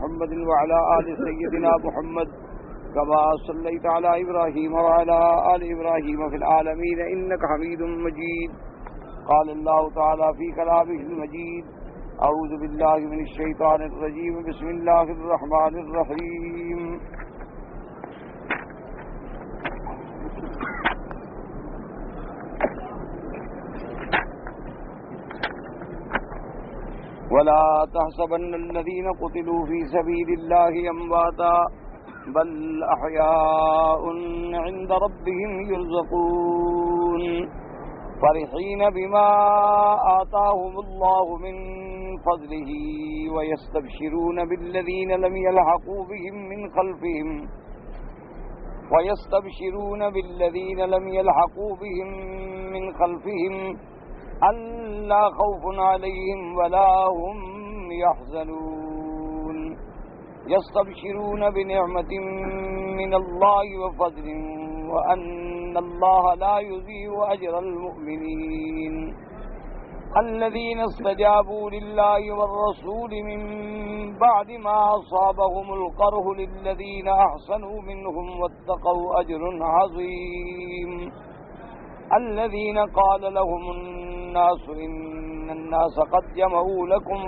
محمد وعلى آل سيدنا محمد كما صليت على إبراهيم وعلى آل إبراهيم في العالمين إنك حميد مجيد. قال الله تعالى في كلامه المجيد: أعوذ بالله من الشيطان الرجيم. بسم الله الرحمن الرحيم. ولا تحسبن الذين قتلوا في سبيل الله أمواتا بل أحياء عند ربهم يرزقون فرحين بما آتاهم الله من فضله ويستبشرون بالذين لم يلحقوا بهم من خلفهم ألا خوف عليهم ولا هم يحزنون يستبشرون بنعمة من الله وفضل وأن الله لا يضيع أجر المؤمنين الذين استجابوا لله والرسول من بعد ما أصابهم القرح للذين أحسنوا منهم واتقوا أجر عظيم الذين قال لهم الناس إن الناس قد جمعوا لكم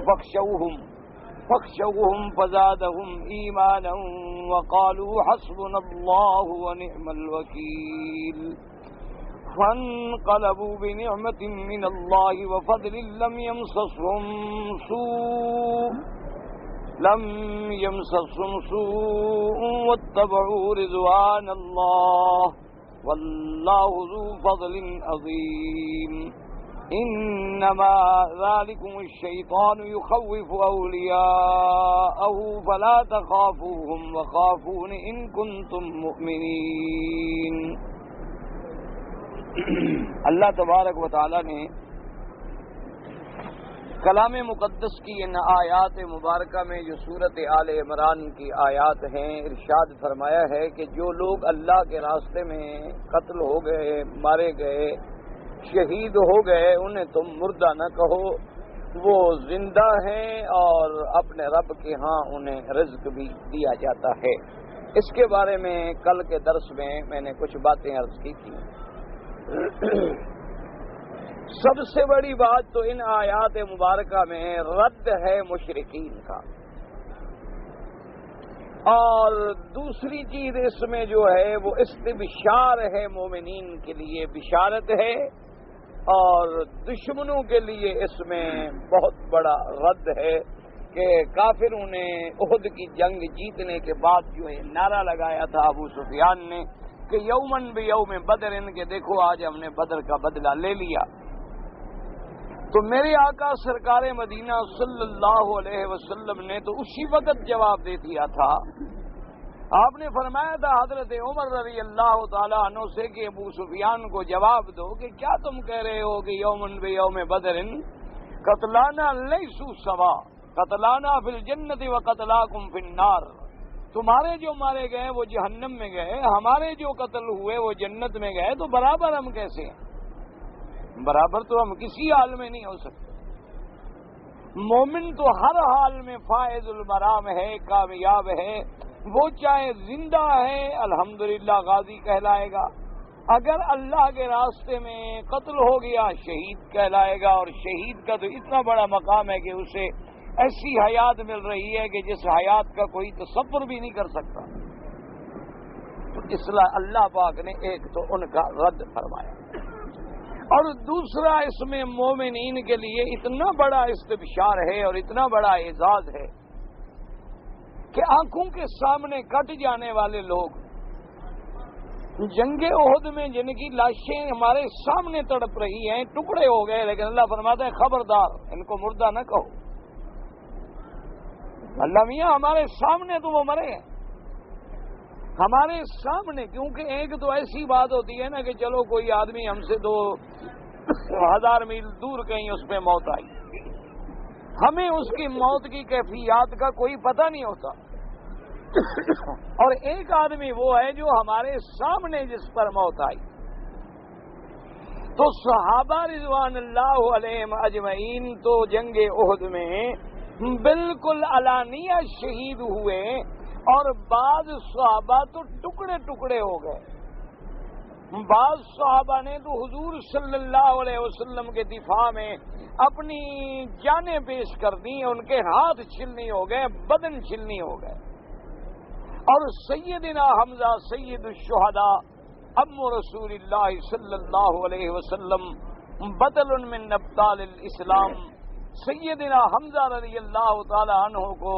فاخشوهم فزادهم إيمانا وقالوا حسبنا الله ونعم الوكيل فانقلبوا بنعمة من الله وفضل لم يمسسهم سوء واتبعوا رضوان الله والله ذو فضل عظيم إنما ذلكم الشيطان يخوف أولياءه فلا تخافوهم وخافون إن كنتم مؤمنين. اللہ تبارک و تعالی نے کلام مقدس کی ان آیات مبارکہ میں جو سورۃ آل عمران کی آیات ہیں ارشاد فرمایا ہے کہ جو لوگ اللہ کے راستے میں قتل ہو گئے، مارے گئے، شہید ہو گئے، انہیں تم مردہ نہ کہو، وہ زندہ ہیں اور اپنے رب کے ہاں انہیں رزق بھی دیا جاتا ہے. اس کے بارے میں کل کے درس میں نے کچھ باتیں عرض کی تھی. سب سے بڑی بات تو ان آیات مبارکہ میں رد ہے مشرکین کا، اور دوسری چیز اس میں جو ہے وہ استبشار ہے، مومنین کے لیے بشارت ہے، اور دشمنوں کے لیے اس میں بہت بڑا رد ہے کہ کافروں نے احد کی جنگ جیتنے کے بعد جو ہے نعرہ لگایا تھا ابو سفیان نے کہ یومن بیوم بدر، کہ دیکھو آج ہم نے بدر کا بدلہ لے لیا. تو میرے آقا سرکار مدینہ صلی اللہ علیہ وسلم نے تو اسی وقت جواب دے دیا تھا. آپ نے فرمایا تھا حضرت عمر رضی اللہ تعالیٰ عنہ سے کہ ابو سفیان کو جواب دو کہ کیا تم کہہ رہے ہو کہ یومن بیوم بدر قتلانا لیسوا سوا قتلانا فی الجنت و قتلاکم فی النار. تمہارے جو مارے گئے وہ جہنم میں گئے، ہمارے جو قتل ہوئے وہ جنت میں گئے، تو برابر ہم کیسے ہیں؟ برابر تو ہم کسی حال میں نہیں ہو سکتے. مومن تو ہر حال میں فائز المرام ہے، کامیاب ہے. وہ چاہے زندہ ہے الحمدللہ غازی کہلائے گا، اگر اللہ کے راستے میں قتل ہو گیا شہید کہلائے گا. اور شہید کا تو اتنا بڑا مقام ہے کہ اسے ایسی حیات مل رہی ہے کہ جس حیات کا کوئی تصور بھی نہیں کر سکتا. تو اس لیے اللہ پاک نے ایک تو ان کا رد فرمایا، اور دوسرا اس میں مومنین کے لیے اتنا بڑا استبشار ہے اور اتنا بڑا اعزاز ہے کہ آنکھوں کے سامنے کٹ جانے والے لوگ جنگ احد میں جن کی لاشیں ہمارے سامنے تڑپ رہی ہیں، ٹکڑے ہو گئے، لیکن اللہ فرماتا ہے خبردار ان کو مردہ نہ کہو. اللہ میاں ہمارے سامنے تو وہ مرے ہیں، ہمارے سامنے. کیونکہ ایک تو ایسی بات ہوتی ہے نا کہ چلو کوئی آدمی ہم سے 2000 میل دور کہیں اس پہ موت آئی، ہمیں اس کی موت کی کیفیات کا کوئی پتہ نہیں ہوتا. اور ایک آدمی وہ ہے جو ہمارے سامنے جس پر موت آئی. تو صحابہ رضوان اللہ علیہم اجمعین تو جنگ احد میں بالکل علانیہ شہید ہوئے، اور بعض صحابہ تو ٹکڑے ٹکڑے ہو گئے۔ بعض صحابہ نے تو حضور صلی اللہ علیہ وسلم کے دفاع میں اپنی جانیں پیش کر دی، ان کے ہاتھ چھلنی ہو گئے، بدن چھلنی ہو گئے۔ اور سیدنا حمزہ سید الشہداء ام رسول اللہ صلی اللہ علیہ وسلم بطل من ابطال الاسلام، سیدنا حمزہ رضی اللہ تعالی عنہ کو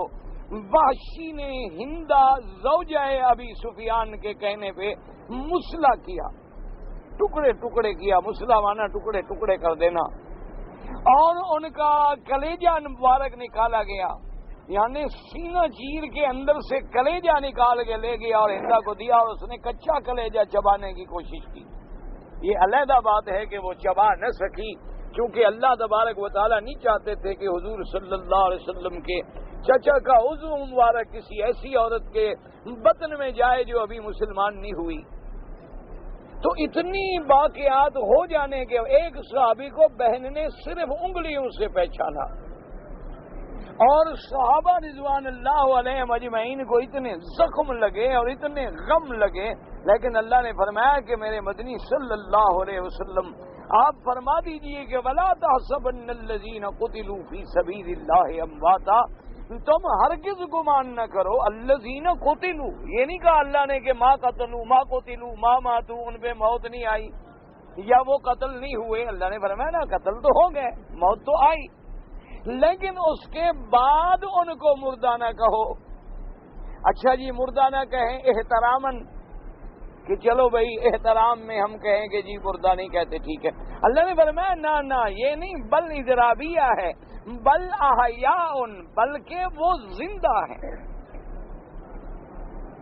وحشی نے ہندہ زوجہ ابی سفیان کے کہنے پہ مسلح کیا، ٹکڑے ٹکڑے کیا، مسلح مانا ٹکڑے ٹکڑے کر دینا، اور ان کا کلیجہ مبارک نکالا گیا، یعنی سینہ چیر کے اندر سے کلیجہ نکال کے لے گیا اور ہندا کو دیا، اور اس نے کچا کلیجہ چبانے کی کوشش کی۔ یہ علیحدہ بات ہے کہ وہ چبا نہ سکی، کیونکہ اللہ تبارک و تعالیٰ نہیں چاہتے تھے کہ حضور صلی اللہ علیہ وسلم کے چچا کا عضو مبارک کسی ایسی عورت کے بطن میں جائے جو ابھی مسلمان نہیں ہوئی۔ تو اتنی واقعات ہو جانے کے ایک صحابی کو بہن نے صرف انگلیوں سے پہچانا، اور صحابہ رضوان اللہ علیہ مجمعین کو اتنے زخم لگے اور اتنے غم لگے، لیکن اللہ نے فرمایا کہ میرے مدنی صلی اللہ علیہ وسلم آپ فرما دیجئے کہ وَلَا تَحْسَبَنَّ الَّذِينَ قُتِلُوا فِي سَبِيلِ اللَّهِ أَمْوَاتًا، تم ہرگز گمان نہ کرو الَّذِينَ قُتِلُوا، یہ نہیں کہا اللہ نے کہ ما قتلوا ما قتلوا ما ماتوا، ان پہ موت نہیں آئی یا وہ قتل نہیں ہوئے، اللہ نے فرمایا نا قتل تو ہو گئے، موت تو آئی، لیکن اس کے بعد ان کو مردہ نہ کہو۔ اچھا جی مردہ نہ کہیں احتراماً، کہ چلو بھائی احترام میں ہم کہیں کہ جی مردہ نہیں کہتے، ٹھیک ہے، اللہ نے فرمایا نہ یہ نہیں، بل اضرابیہ ہے، بل احیاء، بلکہ وہ زندہ ہیں۔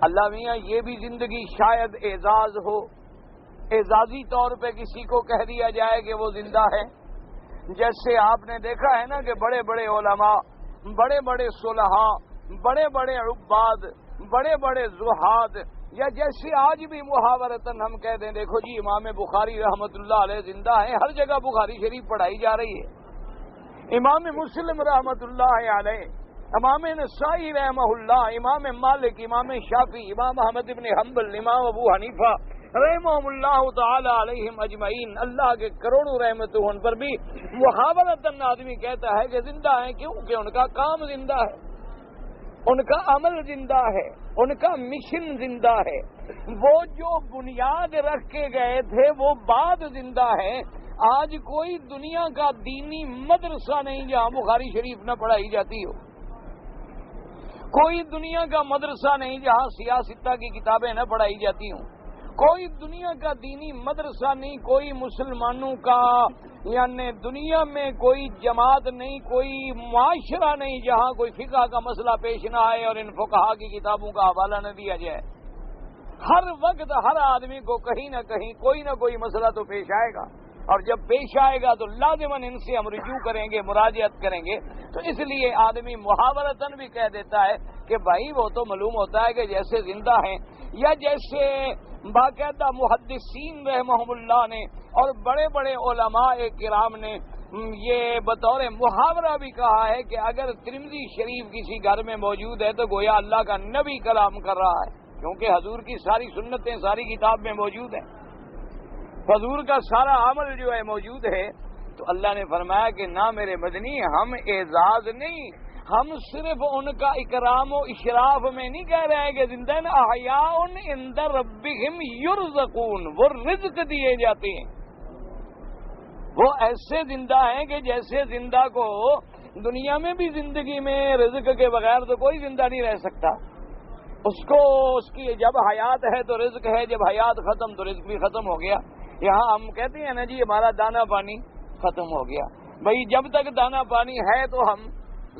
اللہ میاں یہ بھی زندگی شاید اعزاز ہو، اعزازی طور پہ کسی کو کہہ دیا جائے کہ وہ زندہ ہے، جیسے آپ نے دیکھا ہے نا کہ بڑے بڑے علماء، بڑے بڑے صلحاء، بڑے بڑے عباد، بڑے بڑے زہاد، یا جیسے آج بھی محاورتاً ہم کہہ دیں دیکھو جی امام بخاری رحمت اللہ علیہ زندہ ہیں، ہر جگہ بخاری شریف پڑھائی جا رہی ہے، امام مسلم رحمت اللہ علیہ، امام نسائی رحمہ اللہ، امام مالک، امام شافعی، امام احمد بن حنبل، امام ابو حنیفہ رحمہم اللہ تعالی علیہم اجمعین، اللہ کے کروڑوں رحمتوں ان پر بھی محاورتاً آدمی کہتا ہے کہ زندہ ہیں، کیوں کہ ان کا کام زندہ ہے، ان کا عمل زندہ ہے، ان کا مشن زندہ ہے، وہ جو بنیاد رکھ کے گئے تھے وہ بات زندہ ہے۔ آج کوئی دنیا کا دینی مدرسہ نہیں جہاں بخاری شریف نہ پڑھائی جاتی ہو، کوئی دنیا کا مدرسہ نہیں جہاں سیاستہ کی کتابیں نہ پڑھائی جاتی ہوں، کوئی دنیا کا دینی مدرسہ نہیں، کوئی مسلمانوں کا یعنی دنیا میں کوئی جماعت نہیں، کوئی معاشرہ نہیں جہاں کوئی فقہ کا مسئلہ پیش نہ آئے اور ان فقہا کی کتابوں کا حوالہ نہ دیا جائے۔ ہر وقت ہر آدمی کو کہیں نہ کہیں کوئی نہ کوئی مسئلہ تو پیش آئے گا، اور جب پیش آئے گا تو لازماً ان سے ہم رجوع کریں گے، مراجعت کریں گے۔ تو اس لیے آدمی محاورتاً بھی کہہ دیتا ہے کہ بھائی وہ تو معلوم ہوتا ہے کہ جیسے زندہ ہیں، یا جیسے باقاعدہ محدثین رحمہم اللہ نے اور بڑے بڑے علماء کرام نے یہ بطور محاورہ بھی کہا ہے کہ اگر ترمذی شریف کسی گھر میں موجود ہے تو گویا اللہ کا نبی کلام کر رہا ہے، کیونکہ حضور کی ساری سنتیں ساری کتاب میں موجود ہیں، حضور کا سارا عمل جو ہے موجود ہے۔ تو اللہ نے فرمایا کہ نہ میرے مدنی، ہم اعزاز نہیں، ہم صرف ان کا اکرام و اشراف میں نہیں کہہ رہے ہیں کہ زندہ احیاء عند ربہم یرزقون، وہ رزق دیے جاتے ہیں، وہ ایسے زندہ ہیں کہ جیسے زندہ کو دنیا میں بھی زندگی میں رزق کے بغیر تو کوئی زندہ نہیں رہ سکتا، اس کو اس کی جب حیات ہے تو رزق ہے، جب حیات ختم تو رزق بھی ختم ہو گیا۔ یہاں ہم کہتے ہیں نا جی ہمارا دانا پانی ختم ہو گیا، بھائی جب تک دانا پانی ہے تو ہم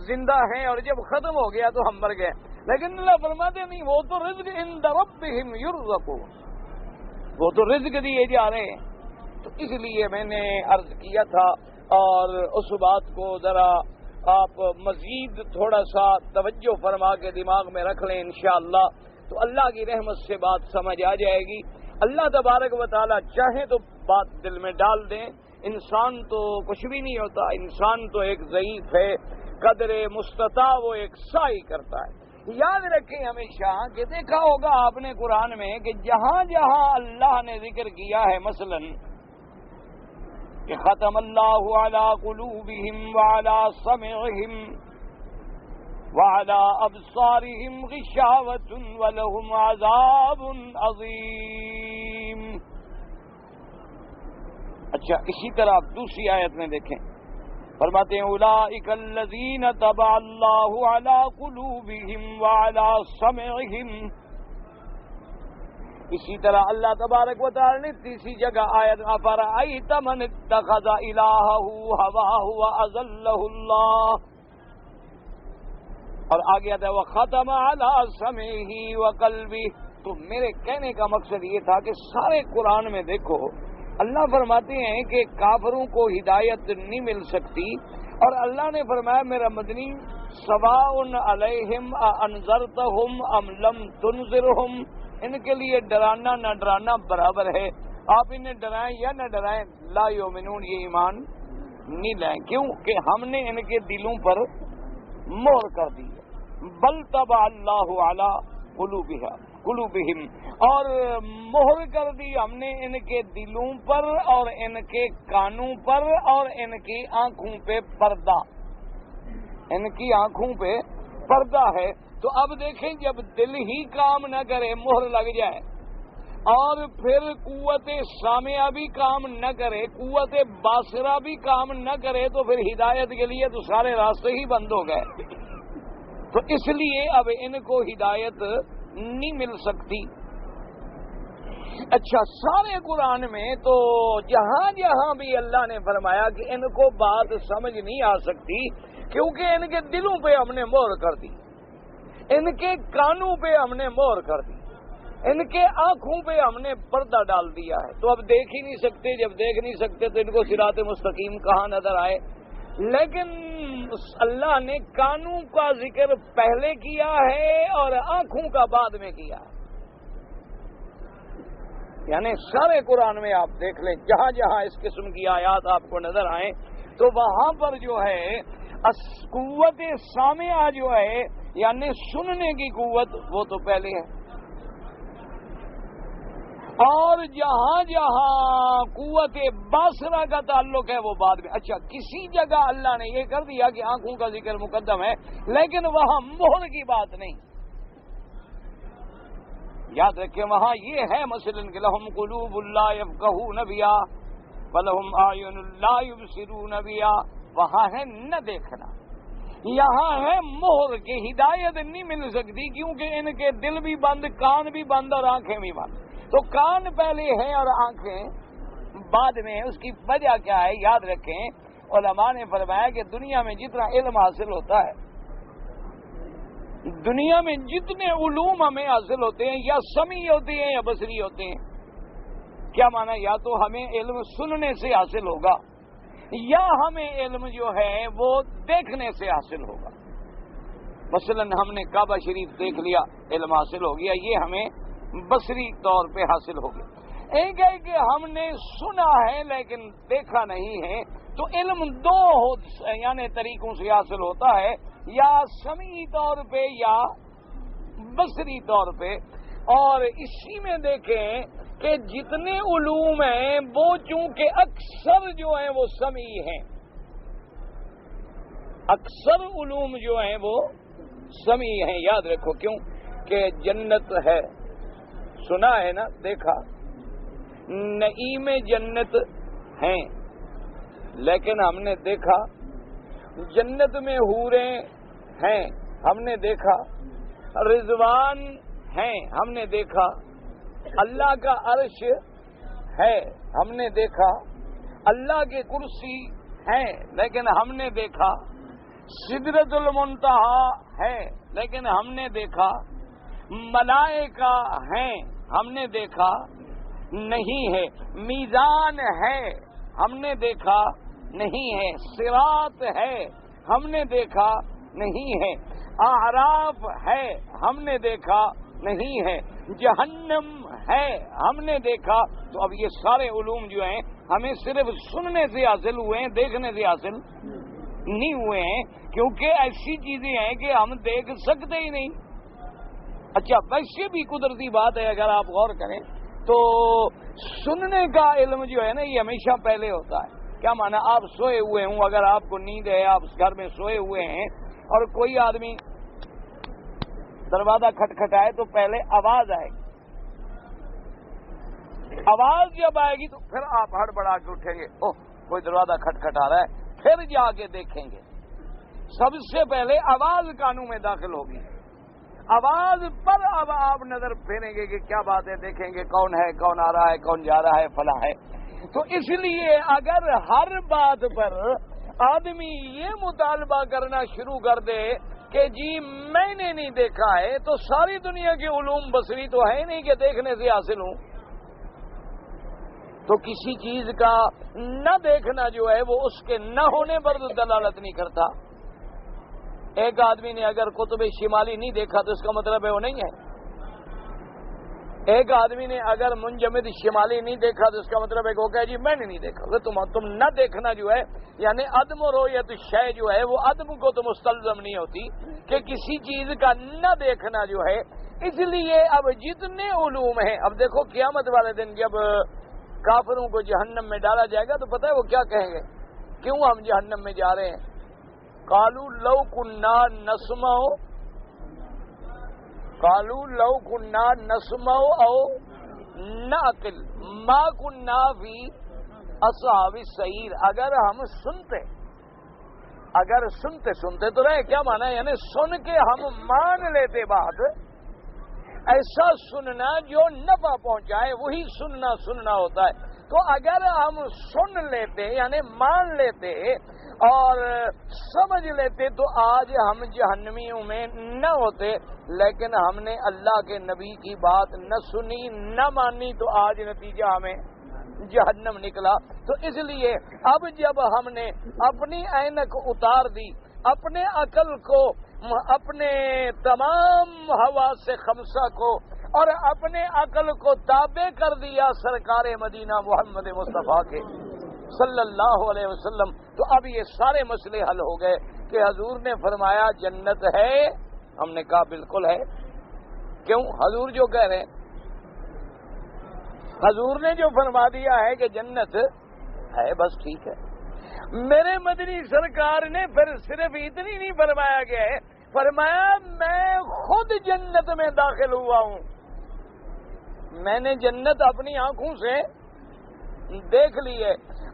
زندہ ہیں، اور جب ختم ہو گیا تو ہم مر گئے، لیکن اللہ فرماتے نہیں، وہ تو رزق عند ربہم یرزقون، وہ تو رزق دیے جا رہے ہیں۔ تو اس لیے میں نے عرض کیا تھا، اور اس بات کو ذرا آپ مزید تھوڑا سا توجہ فرما کے دماغ میں رکھ لیں انشاءاللہ، تو اللہ کی رحمت سے بات سمجھ آ جائے گی۔ اللہ تبارک و تعالیٰ چاہے تو بات دل میں ڈال دیں، انسان تو کچھ بھی نہیں ہوتا، انسان تو ایک ضعیف ہے، قدر مستطاع وہ ایک سعی کرتا ہے۔ یاد رکھیں ہمیشہ کہ دیکھا ہوگا آپ نے قرآن میں کہ جہاں جہاں اللہ نے ذکر کیا ہے مثلا کہ ختم اللہ علی قلوبہم وعلی سمعہم وعلی ابصارہم غشاوۃ ولہم عذاب عظیم۔ اچھا، اسی طرح آپ دوسری آیت میں دیکھیں، فرماتے ہیں اولئک الذین طبع اللہ علی قلوبہم وعلی سمعہم۔ اسی طرح اللہ تبارک و تعالی نے تیسری جگہ آیت افرأیت من اتخذ الہہ ہواہ واضلہ اللہ، اور آگے آتا ہے وختم علی سمعہ وقلبہ۔ تو میرے کہنے کا مقصد یہ تھا کہ سارے قرآن میں دیکھو اللہ فرماتے ہیں کہ کافروں کو ہدایت نہیں مل سکتی، اور اللہ نے فرمایا میرا مدنی سواء علیہم انذرتہم ام لم تنذرہم، ان کے لیے ڈرانا نہ ڈرانا برابر ہے، آپ انہیں ڈرائیں یا نہ ڈرائیں لا یؤمنون، یہ ایمان نہیں لائیں۔ کیوں کہ ہم نے ان کے دلوں پر مہر کر دی ہے، بل طبع اللہ علی قلوبہم، اور مہر کر دی ہم نے ان کے دلوں پر اور ان کے کانوں پر اور ان کی آنکھوں پہ پردہ، ان کی آنکھوں پہ پردہ ہے۔ تو اب دیکھیں جب دل ہی کام نہ کرے، مہر لگ جائے، اور پھر قوت سامعہ بھی کام نہ کرے، قوت باصرہ بھی کام نہ کرے، تو پھر ہدایت کے لیے تو سارے راستے ہی بند ہو گئے۔ تو اس لیے اب ان کو ہدایت نہیں مل سکتی۔ اچھا، سارے قرآن میں تو جہاں جہاں بھی اللہ نے فرمایا کہ ان کو بات سمجھ نہیں آ سکتی کیونکہ ان کے دلوں پہ ہم نے مہر کر دی، ان کے کانوں پہ ہم نے مہر کر دی، ان کے آنکھوں پہ ہم نے پردہ ڈال دیا ہے، تو اب دیکھ ہی نہیں سکتے۔ جب دیکھ نہیں سکتے تو ان کو صراط مستقیم کہاں نظر آئے؟ لیکن اللہ نے کانوں کا ذکر پہلے کیا ہے اور آنکھوں کا بعد میں کیا ہے، یعنی سارے قرآن میں آپ دیکھ لیں جہاں جہاں اس قسم کی آیات آپ کو نظر آئیں تو وہاں پر جو ہے قوت سامعہ جو ہے یعنی سننے کی قوت وہ تو پہلے ہے، اور جہاں جہاں قوت باصرہ کا تعلق ہے وہ بعد میں۔ اچھا، کسی جگہ اللہ نے یہ کر دیا کہ آنکھوں کا ذکر مقدم ہے، لیکن وہاں مہر کی بات نہیں۔ یاد رکھیں وہاں یہ ہے مثلا کہ لہم قلوب لا یفقہون بہا ولہم اعین لا یبصرون بہا، وہاں ہے نہ دیکھنا، یہاں ہے مہر کی ہدایت نہیں مل سکتی کیونکہ ان کے دل بھی بند، کان بھی بند اور آنکھیں بھی بند۔ تو کان پہلے ہیں اور آنکھیں بعد میں۔ اس کی وجہ کیا ہے؟ یاد رکھیں علماء نے فرمایا کہ دنیا میں جتنا علم حاصل ہوتا ہے، دنیا میں جتنے علوم ہمیں حاصل ہوتے ہیں یا سمعی ہوتے ہیں یا بصری ہوتے ہیں، کیا مانا؟ یا تو ہمیں علم سننے سے حاصل ہوگا یا ہمیں علم جو ہے وہ دیکھنے سے حاصل ہوگا۔ مثلا ہم نے کعبہ شریف دیکھ لیا، علم حاصل ہو گیا، یہ ہمیں بصری طور پہ حاصل ہو گیا۔ ایک ہے کہ ہم نے سنا ہے لیکن دیکھا نہیں ہے، تو علم دو یعنی طریقوں سے حاصل ہوتا ہے، یا سمعی طور پہ یا بصری طور پہ۔ اور اسی میں دیکھیں کہ جتنے علوم ہیں وہ چونکہ اکثر جو ہیں وہ سمعی ہیں، اکثر علوم جو ہیں وہ سمعی ہیں۔ یاد رکھو کیوں کہ جنت ہے، سنا ہے نا، دیکھا، نعیم جنت ہیں لیکن ہم نے دیکھا، جنت میں حوریں ہیں ہم نے دیکھا، رضوان ہیں ہم نے دیکھا، اللہ کا عرش ہے ہم نے دیکھا، اللہ کی کرسی ہے لیکن ہم نے دیکھا، سدرۃ المنتہا ہے لیکن ہم نے دیکھا، ملائکہ ہیں ہم نے دیکھا نہیں ہے، میزان ہے ہم نے دیکھا نہیں ہے، صراط ہے ہم نے دیکھا نہیں ہے، اعراف ہے ہم نے دیکھا نہیں ہے، جہنم ہے ہم نے دیکھا۔ تو اب یہ سارے علوم جو ہیں ہمیں صرف سننے سے حاصل ہوئے ہیں، دیکھنے سے حاصل نہیں ہوئے ہیں، کیونکہ ایسی چیزیں ہیں کہ ہم دیکھ سکتے ہی نہیں۔ اچھا، ویسے بھی قدرتی بات ہے، اگر آپ غور کریں تو سننے کا علم جو ہے نا یہ ہمیشہ پہلے ہوتا ہے۔ کیا مانا؟ آپ سوئے ہوئے ہوں، اگر آپ کو نیند ہے، آپ گھر میں سوئے ہوئے ہیں اور کوئی آدمی دروازہ کھٹکھٹائے تو پہلے آواز آئے گی، آواز جب آئے گی تو پھر آپ ہڑبڑا کے اٹھیں گے، اوہ کوئی دروازہ کھٹکھٹا رہا ہے، پھر جا کے دیکھیں گے۔ سب سے پہلے آواز کانوں میں داخل ہوگی، آواز پر اب آپ نظر پھیریں گے کہ کیا بات ہے، دیکھیں گے کون ہے، کون آ رہا ہے، کون جا رہا ہے، فلاں ہے۔ تو اس لیے اگر ہر بات پر آدمی یہ مطالبہ کرنا شروع کر دے کہ جی میں نے نہیں دیکھا ہے، تو ساری دنیا کے علوم بصری تو ہے نہیں کہ دیکھنے سے حاصل ہوں۔ تو کسی چیز کا نہ دیکھنا جو ہے وہ اس کے نہ ہونے پر دلالت نہیں کرتا۔ ایک آدمی نے اگر قطب شمالی نہیں دیکھا تو اس کا مطلب ہے وہ نہیں ہے۔ ایک آدمی نے اگر منجمد شمالی نہیں دیکھا تو اس کا مطلب ہے کہ وہ کہے جی میں نے نہیں دیکھا۔ تم نہ دیکھنا جو ہے یعنی عدم و رؤیت شے جو ہے وہ عدم کو تو مستلزم نہیں ہوتی کہ کسی چیز کا نہ دیکھنا جو ہے۔ اس لیے اب جتنے علوم ہیں، اب دیکھو قیامت والے دن جب کافروں کو جہنم میں ڈالا جائے گا تو پتہ ہے وہ کیا کہیں گے؟ کیوں ہم جہنم میں جا رہے ہیں؟ قالوا لو كنا نسمع او نعقل ما كنا في اصحاب السعیر۔ اگر ہم سنتے تو رہے، کیا مانا ہے؟ یعنی سن کے ہم مان لیتے بات، ایسا سننا جو نفع پہنچائے وہی سننا ہوتا ہے۔ تو اگر ہم سن لیتے یعنی مان لیتے اور سمجھ لیتے تو آج ہم جہنمیوں میں نہ ہوتے، لیکن ہم نے اللہ کے نبی کی بات نہ سنی نہ مانی تو آج نتیجہ ہمیں جہنم نکلا۔ تو اس لیے اب جب ہم نے اپنی اینک اتار دی، اپنے عقل کو، اپنے تمام حواس خمسہ کو اور اپنے عقل کو تابع کر دیا سرکار مدینہ محمد مصطفیٰ کے صلی اللہ علیہ وسلم، تو اب یہ سارے مسئلے حل ہو گئے کہ حضور نے فرمایا جنت ہے، ہم نے کہا بالکل ہے۔ کیوں؟ حضور جو کہہ رہے ہیں، حضور نے جو فرما دیا ہے کہ جنت ہے، بس ٹھیک ہے۔ میرے مدنی سرکار نے پھر صرف اتنی نہیں فرمایا گیا ہے، فرمایا میں خود جنت میں داخل ہوا ہوں، میں نے جنت اپنی آنکھوں سے دیکھ لی ہے،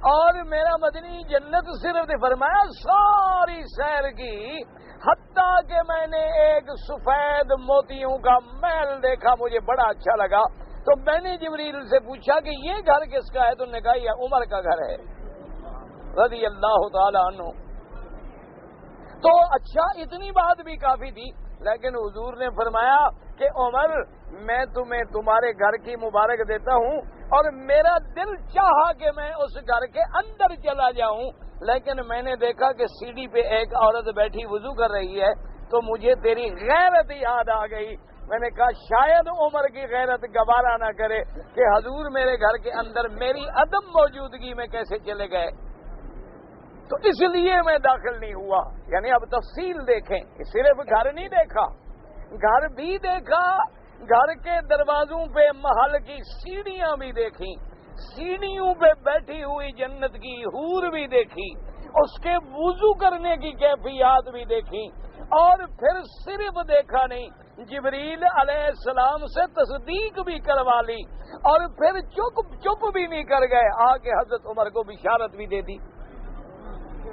اور میرا مدنی جنت صرف نے فرمایا ساری سیر کی، حتیٰ کہ میں نے ایک سفید موتیوں کا محل دیکھا، مجھے بڑا اچھا لگا، تو میں نے جبریل سے پوچھا کہ یہ گھر کس کا ہے؟ تو نے کہا یہ عمر کا گھر ہے رضی اللہ تعالی عنہ۔ تو اچھا اتنی بات بھی کافی تھی، لیکن حضور نے فرمایا کہ عمر میں تمہیں تمہارے گھر کی مبارک دیتا ہوں، اور میرا دل چاہا کہ میں اس گھر کے اندر چلا جاؤں، لیکن میں نے دیکھا کہ سیڑھی پہ ایک عورت بیٹھی وضو کر رہی ہے، تو مجھے تیری غیرت یاد آ گئی۔ میں نے کہا شاید عمر کی غیرت گوارا نہ کرے کہ حضور میرے گھر کے اندر میری عدم موجودگی میں کیسے چلے گئے، تو اس لیے میں داخل نہیں ہوا۔ یعنی اب تفصیل دیکھیں، صرف گھر نہیں دیکھا، گھر بھی دیکھا، گھر کے دروازوں پہ محل کی سیڑھیاں بھی دیکھی، سیڑھیوں پہ بیٹھی ہوئی جنت کی حور بھی دیکھی، اس کے وضو کرنے کی کیفیات بھی دیکھی، اور پھر صرف دیکھا نہیں، جبریل علیہ السلام سے تصدیق بھی کروا لی، اور پھر چپ بھی نہیں کر گئے، آ کے حضرت عمر کو بشارت بھی دے دی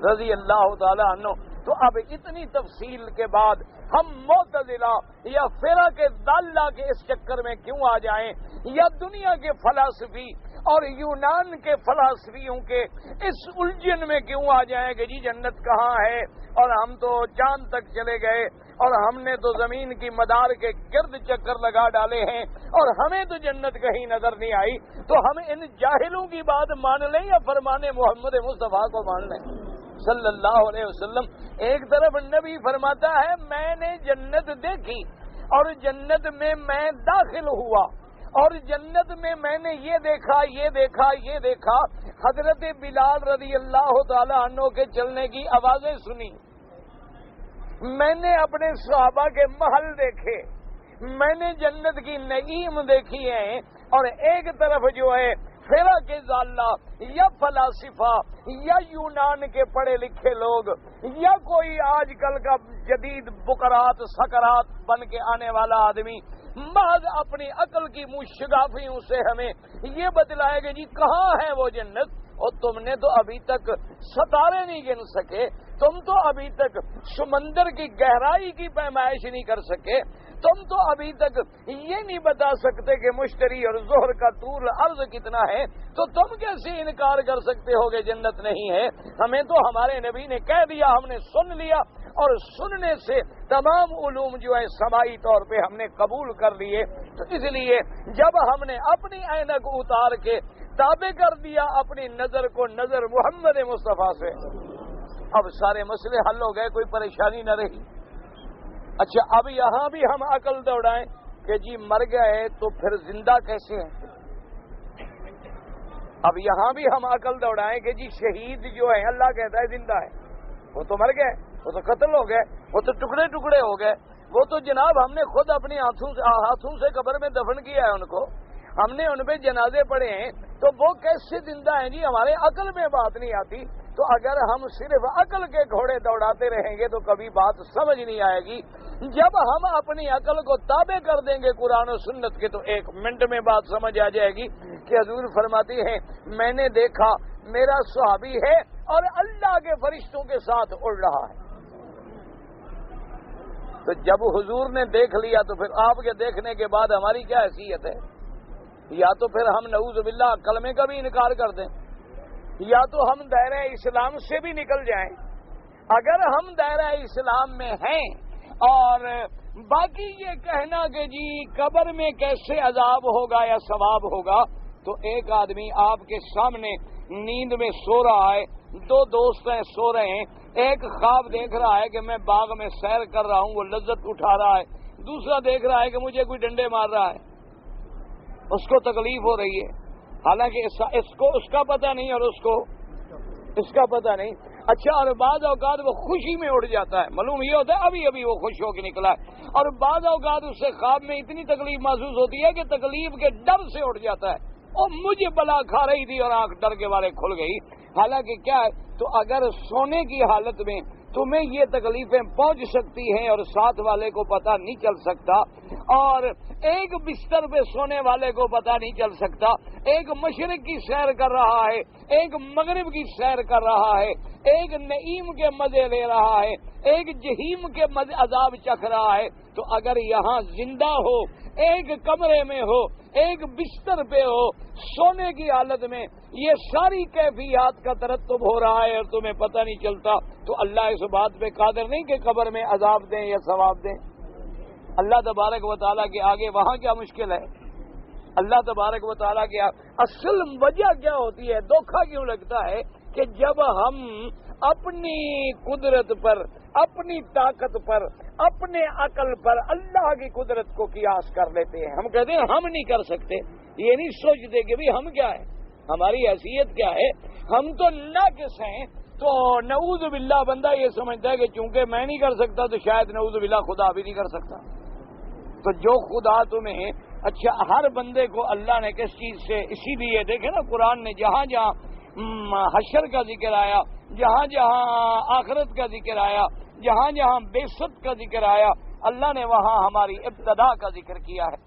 رضی اللہ تعالی عنہ۔ تو اب اتنی تفصیل کے بعد ہم معتزلہ یا فرق ضالہ کے اس چکر میں کیوں آ جائیں، یا دنیا کے فلاسفی اور یونان کے فلاسفیوں کے اس الجھن میں کیوں آ جائیں کہ جی جنت کہاں ہے، اور ہم تو چاند تک چلے گئے، اور ہم نے تو زمین کی مدار کے گرد چکر لگا ڈالے ہیں، اور ہمیں تو جنت کہیں نظر نہیں آئی۔ تو ہم ان جاہلوں کی بات مان لیں یا فرمان محمد مصطفیٰ کو مان لیں صلی اللہ علیہ وسلم؟ ایک طرف نبی فرماتا ہے میں نے جنت دیکھی اور جنت میں داخل ہوا، اور جنت میں میں نے یہ دیکھا یہ دیکھا یہ دیکھا، حضرت بلال رضی اللہ تعالی عنہ کے چلنے کی آوازیں سنی، میں نے اپنے صحابہ کے محل دیکھے، میں نے جنت کی نعیم دیکھی ہے، اور ایک طرف جو ہے فرا کے ضالہ یا فلاسفہ یا یونان کے پڑھے لکھے لوگ یا کوئی آج کل کا جدید بکرات سکرات بن کے آنے والا آدمی محض اپنی عقل کی مشگافیوں سے ہمیں یہ بتلائے کہ جی کہاں ہے وہ جنت، اور تم نے تو ابھی تک ستارے نہیں گن سکے، تم تو ابھی تک سمندر کی گہرائی کی پیمائش نہیں کر سکے، تم تو ابھی تک یہ نہیں بتا سکتے کہ مشتری اور ظہر کا طول عرض کتنا ہے، تو تم کیسے انکار کر سکتے ہو کہ جنت نہیں ہے؟ ہمیں تو ہمارے نبی نے کہہ دیا، ہم نے سن لیا، اور سننے سے تمام علوم جو ہے سماعی طور پہ ہم نے قبول کر لیے۔ تو اس لیے جب ہم نے اپنی اینک اتار کے تابع کر دیا اپنی نظر کو نظر محمد مصطفیٰ سے، اب سارے مسئلے حل ہو گئے، کوئی پریشانی نہ رہی۔ اچھا، اب یہاں بھی ہم عقل دوڑائیں کہ جی مر گئے تو پھر زندہ کیسے ہیں؟ اب یہاں بھی ہم عقل دوڑائیں کہ جی شہید جو ہے اللہ کہتا ہے زندہ ہے، وہ تو مر گئے، وہ تو قتل ہو گئے، وہ تو ٹکڑے ٹکڑے ہو گئے، وہ تو جناب ہم نے خود اپنی ہاتھوں سے قبر میں دفن کیا ہے ان کو، ہم نے ان پہ جنازے پڑھے ہیں، تو وہ کیسے زندہ ہیں جی؟ ہمارے عقل میں بات نہیں آتی۔ تو اگر ہم صرف عقل کے گھوڑے دوڑاتے رہیں گے تو کبھی بات سمجھ نہیں آئے گی۔ جب ہم اپنی عقل کو تابع کر دیں گے قرآن و سنت کے تو ایک منٹ میں بات سمجھ آ جائے گی کہ حضور فرماتے ہیں میں نے دیکھا میرا صحابی ہے اور اللہ کے فرشتوں کے ساتھ اڑ رہا ہے۔ تو جب حضور نے دیکھ لیا تو پھر آپ کے دیکھنے کے بعد ہماری کیا حیثیت ہے؟ یا تو پھر ہم نعوذ باللہ کلمے کا بھی انکار کر دیں، یا تو ہم دائرہ اسلام سے بھی نکل جائیں۔ اگر ہم دائرہ اسلام میں ہیں اور باقی یہ کہنا کہ جی قبر میں کیسے عذاب ہوگا یا ثواب ہوگا، تو ایک آدمی آپ کے سامنے نیند میں سو رہا ہے، دو دوست ہیں سو رہے ہیں، ایک خواب دیکھ رہا ہے کہ میں باغ میں سیر کر رہا ہوں، وہ لذت اٹھا رہا ہے، دوسرا دیکھ رہا ہے کہ مجھے کوئی ڈنڈے مار رہا ہے، اس کو تکلیف ہو رہی ہے، حالانکہ اس کو اس کا پتہ نہیں اور اس کو اس کا پتہ نہیں۔ اچھا، اور بعض اوقات وہ خوشی میں اڑ جاتا ہے، معلوم یہ ہوتا ہے ابھی ابھی وہ خوش ہو کے نکلا ہے، اور بعض اوقات اس سے خواب میں اتنی تکلیف محسوس ہوتی ہے کہ تکلیف کے ڈر سے اڑ جاتا ہے، اور مجھے بلا کھا رہی تھی اور آنکھ ڈر کے بارے کھل گئی۔ حالانکہ کیا ہے، تو اگر سونے کی حالت میں تمہیں یہ تکلیفیں پہنچ سکتی ہیں اور ساتھ والے کو پتہ نہیں چل سکتا، اور ایک بستر پہ سونے والے کو پتہ نہیں چل سکتا، ایک مشرق کی سیر کر رہا ہے، ایک مغرب کی سیر کر رہا ہے، ایک نعیم کے مزے لے رہا ہے، ایک جہیم کے عذاب چکھ رہا ہے، تو اگر یہاں زندہ ہو، ایک کمرے میں ہو، ایک بستر پہ ہو، سونے کی حالت میں یہ ساری کیفیات کا ترتب ہو رہا ہے اور تمہیں پتہ نہیں چلتا، تو اللہ اس بات پہ قادر نہیں کہ قبر میں عذاب دیں یا ثواب دیں؟ اللہ تبارک و تعالیٰ کے آگے وہاں کیا مشکل ہے؟ اللہ تبارک و تعالیٰ کے اصل وجہ کیا ہوتی ہے؟ دھوکہ کیوں لگتا ہے کہ جب ہم اپنی قدرت پر، اپنی طاقت پر، اپنے عقل پر اللہ کی قدرت کو قیاس کر لیتے ہیں، ہم کہتے ہیں ہم نہیں کر سکتے، یہ نہیں سوچتے کہ ہم کیا ہے، ہماری حیثیت کیا ہے، ہم تو ناقص ہیں۔ تو نعوذ باللہ بندہ یہ سمجھتا ہے کہ چونکہ میں نہیں کر سکتا تو شاید نعوذ باللہ خدا بھی نہیں کر سکتا۔ تو جو خدا تمہیں، اچھا ہر بندے کو اللہ نے کس چیز سے، اسی لیے دیکھیں نا قرآن نے جہاں جہاں حشر کا ذکر آیا، جہاں جہاں آخرت کا ذکر آیا، جہاں جہاں بعثت کا ذکر آیا، اللہ نے وہاں ہماری ابتدا کا ذکر کیا ہے۔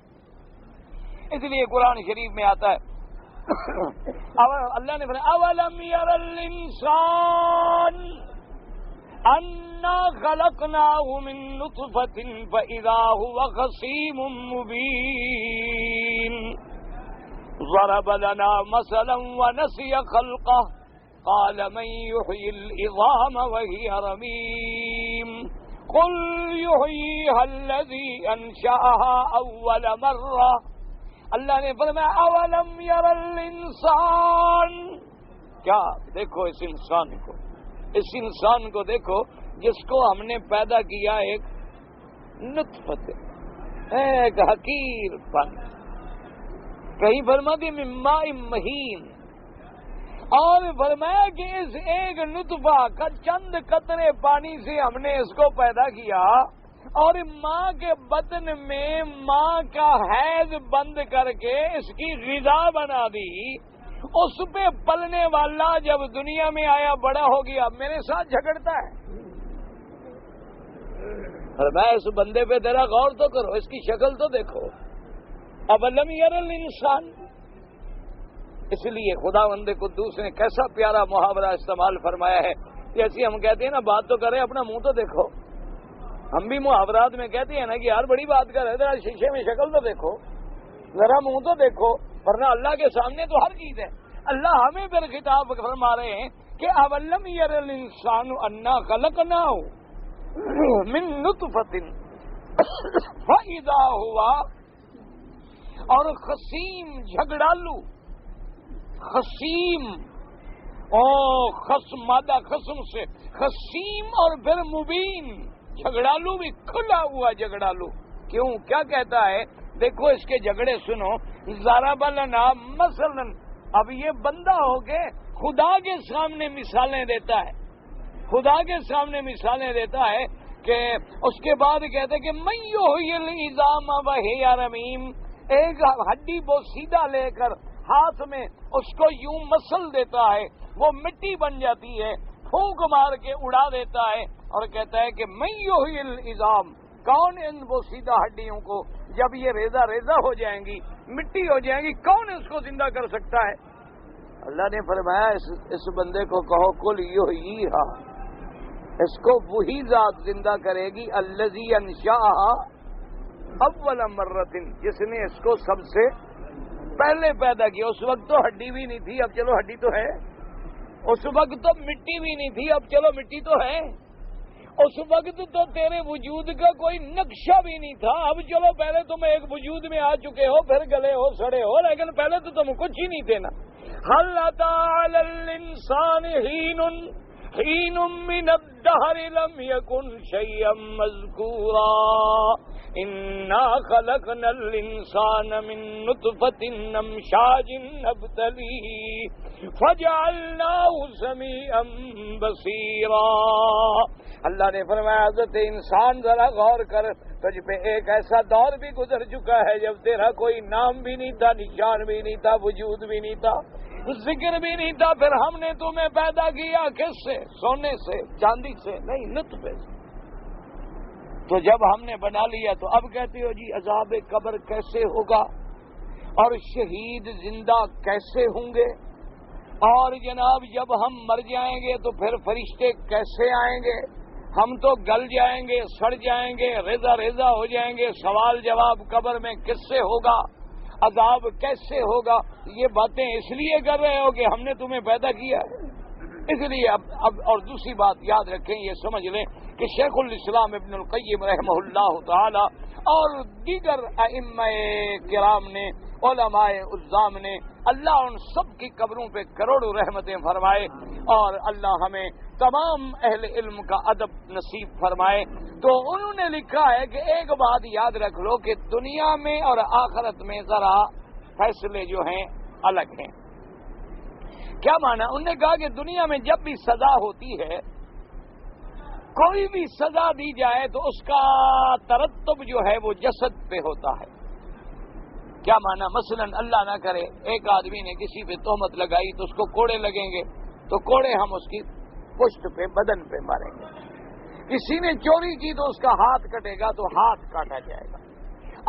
اس لیے قرآن شریف میں آتا ہے اللہ نے فرمایا اولم یر الانسان انا خلقناه من نطفة فاذا هو خصيم مبين ضرب لنا مثلا ونسي خلقه قال من يحيي العظام وهي رميم قل يحييها الذي انشأها اول مرة۔ اللہ نے فرمایا اولم یر الانسان، کیا دیکھو اس انسان کو دیکھو جس کو ہم نے پیدا کیا ایک نطفت، ایک حقیر پن، کہیں فرماتے من ماء مہین، اور فرمایا کہ اس ایک نطفہ کا چند قطرے پانی سے ہم نے اس کو پیدا کیا، اور ماں کے بطن میں ماں کا حیض بند کر کے اس کی غذا بنا دی، اس پہ پلنے والا جب دنیا میں آیا بڑا ہو گیا میرے ساتھ جھگڑتا ہے۔ فرمایا اس بندے پہ ذرا غور تو کرو، اس کی شکل تو دیکھو، اولم یری الانسان۔ اس لیے خداوند قدوس نے کیسا پیارا محاورہ استعمال فرمایا ہے، جیسے ہم کہتے ہیں نا بات تو کرے اپنا منہ تو دیکھو، ہم بھی محاورات میں کہتے ہیں نا کہ یار بڑی بات کر رہے، ذرا شیشے میں شکل تو دیکھو، ذرا منہ تو دیکھو، ورنہ اللہ کے سامنے تو ہر چیز ہے۔ اللہ ہمیں پھر خطاب فرما رہے ہیں کہ اولم یری الانسان انا خلقناہ من نطفۃ فاذا ہوا، اور خصیم جھگڑالو، خصیم خصم مادہ خصم سے خصیم، اور پھر مبین جھگڑالو بھی کھلا ہوا جھگڑالو۔ کیوں؟ کیا کہتا ہے؟ دیکھو اس کے جھگڑے سنو، ضرب لنا مثلا، اب یہ بندہ ہو کے خدا کے سامنے مثالیں دیتا ہے، خدا کے سامنے مثالیں دیتا ہے کہ اس کے بعد کہتے کہ من یحیی العظام وہی رمیم، ایک ہڈی بوسیدہ لے کر ہاتھ میں اس کو یوں مسل دیتا ہے، وہ مٹی بن جاتی ہے، پھونک مار کے اڑا دیتا ہے، اور کہتا ہے کہ من یحیی العظام، کون ان بوسیدہ ہڈیوں کو جب یہ ریزہ ریزہ ہو جائیں گی، مٹی ہو جائیں گی، کون اس کو زندہ کر سکتا ہے؟ اللہ نے فرمایا اس بندے کو کہو کل یحییھا، اس کو وہی ذات زندہ کرے گی الذی انشأھا اول مرۃ، جس نے اس کو سب سے پہلے پیدا کیا۔ اس وقت تو ہڈی بھی نہیں تھی، اب چلو ہڈی تو ہے، اس وقت تو مٹی بھی نہیں تھی، اب چلو مٹی تو ہے، اس وقت تو تیرے وجود کا کوئی نقشہ بھی نہیں تھا، اب چلو پہلے تم ایک وجود میں آ چکے ہو، پھر گلے ہو سڑے ہو، لیکن پہلے تو تم کچھ ہی نہیں تھے نا۔ هل أتى على الإنسان حين من الدهر لم يكن شيئا مذكورا إنا خلقنا الإنسان من نطفة أمشاج نبتليه فجعلناه سميعا بصيرا۔ اللہ نے فرمایا حضرت انسان ذرا غور کر، تجھ پہ ایک ایسا دور بھی گزر چکا ہے جب تیرا کوئی نام بھی نہیں تھا، نشان بھی نہیں تھا، وجود بھی نہیں تھا، ذکر بھی نہیں تھا، پھر ہم نے تمہیں پیدا کیا کس سے؟ سونے سے، چاندی سے نہیں، نطفے سے۔ تو جب ہم نے بنا لیا تو اب کہتے ہو جی عذاب قبر کیسے ہوگا، اور شہید زندہ کیسے ہوں گے، اور جناب جب ہم مر جائیں گے تو پھر فرشتے کیسے آئیں گے، ہم تو گل جائیں گے، سڑ جائیں گے، ریزہ ریزہ ہو جائیں گے، سوال جواب قبر میں کس سے ہوگا، عذاب کیسے ہوگا؟ یہ باتیں اس لیے کر رہے ہو کہ ہم نے تمہیں پیدا کیا ہے، اس لیے اب اور دوسری بات یاد رکھیں، یہ سمجھ لیں کہ شیخ الاسلام ابن القیم رحمہ اللہ تعالی اور دیگر ائمہ کرام نے، علماء عظام نے، اللہ ان سب کی قبروں پہ کروڑوں رحمتیں فرمائے، اور اللہ ہمیں تمام اہل علم کا ادب نصیب فرمائے۔ تو انہوں نے لکھا ہے کہ ایک بات یاد رکھ لو کہ دنیا میں اور آخرت میں ذرا فیصلے جو ہیں الگ ہیں۔ کیا مانا؟ انہوں نے کہا کہ دنیا میں جب بھی سزا ہوتی ہے، کوئی بھی سزا دی جائے تو اس کا ترتب جو ہے وہ جسد پہ ہوتا ہے۔ کیا مانا؟ مثلا اللہ نہ کرے ایک آدمی نے کسی پہ تہمت لگائی تو اس کو کوڑے لگیں گے، تو کوڑے ہم اس کی پشت پہ، بدن پہ ماریں گے۔ کسی نے چوری کی تو اس کا ہاتھ کٹے گا تو ہاتھ کاٹا جائے گا۔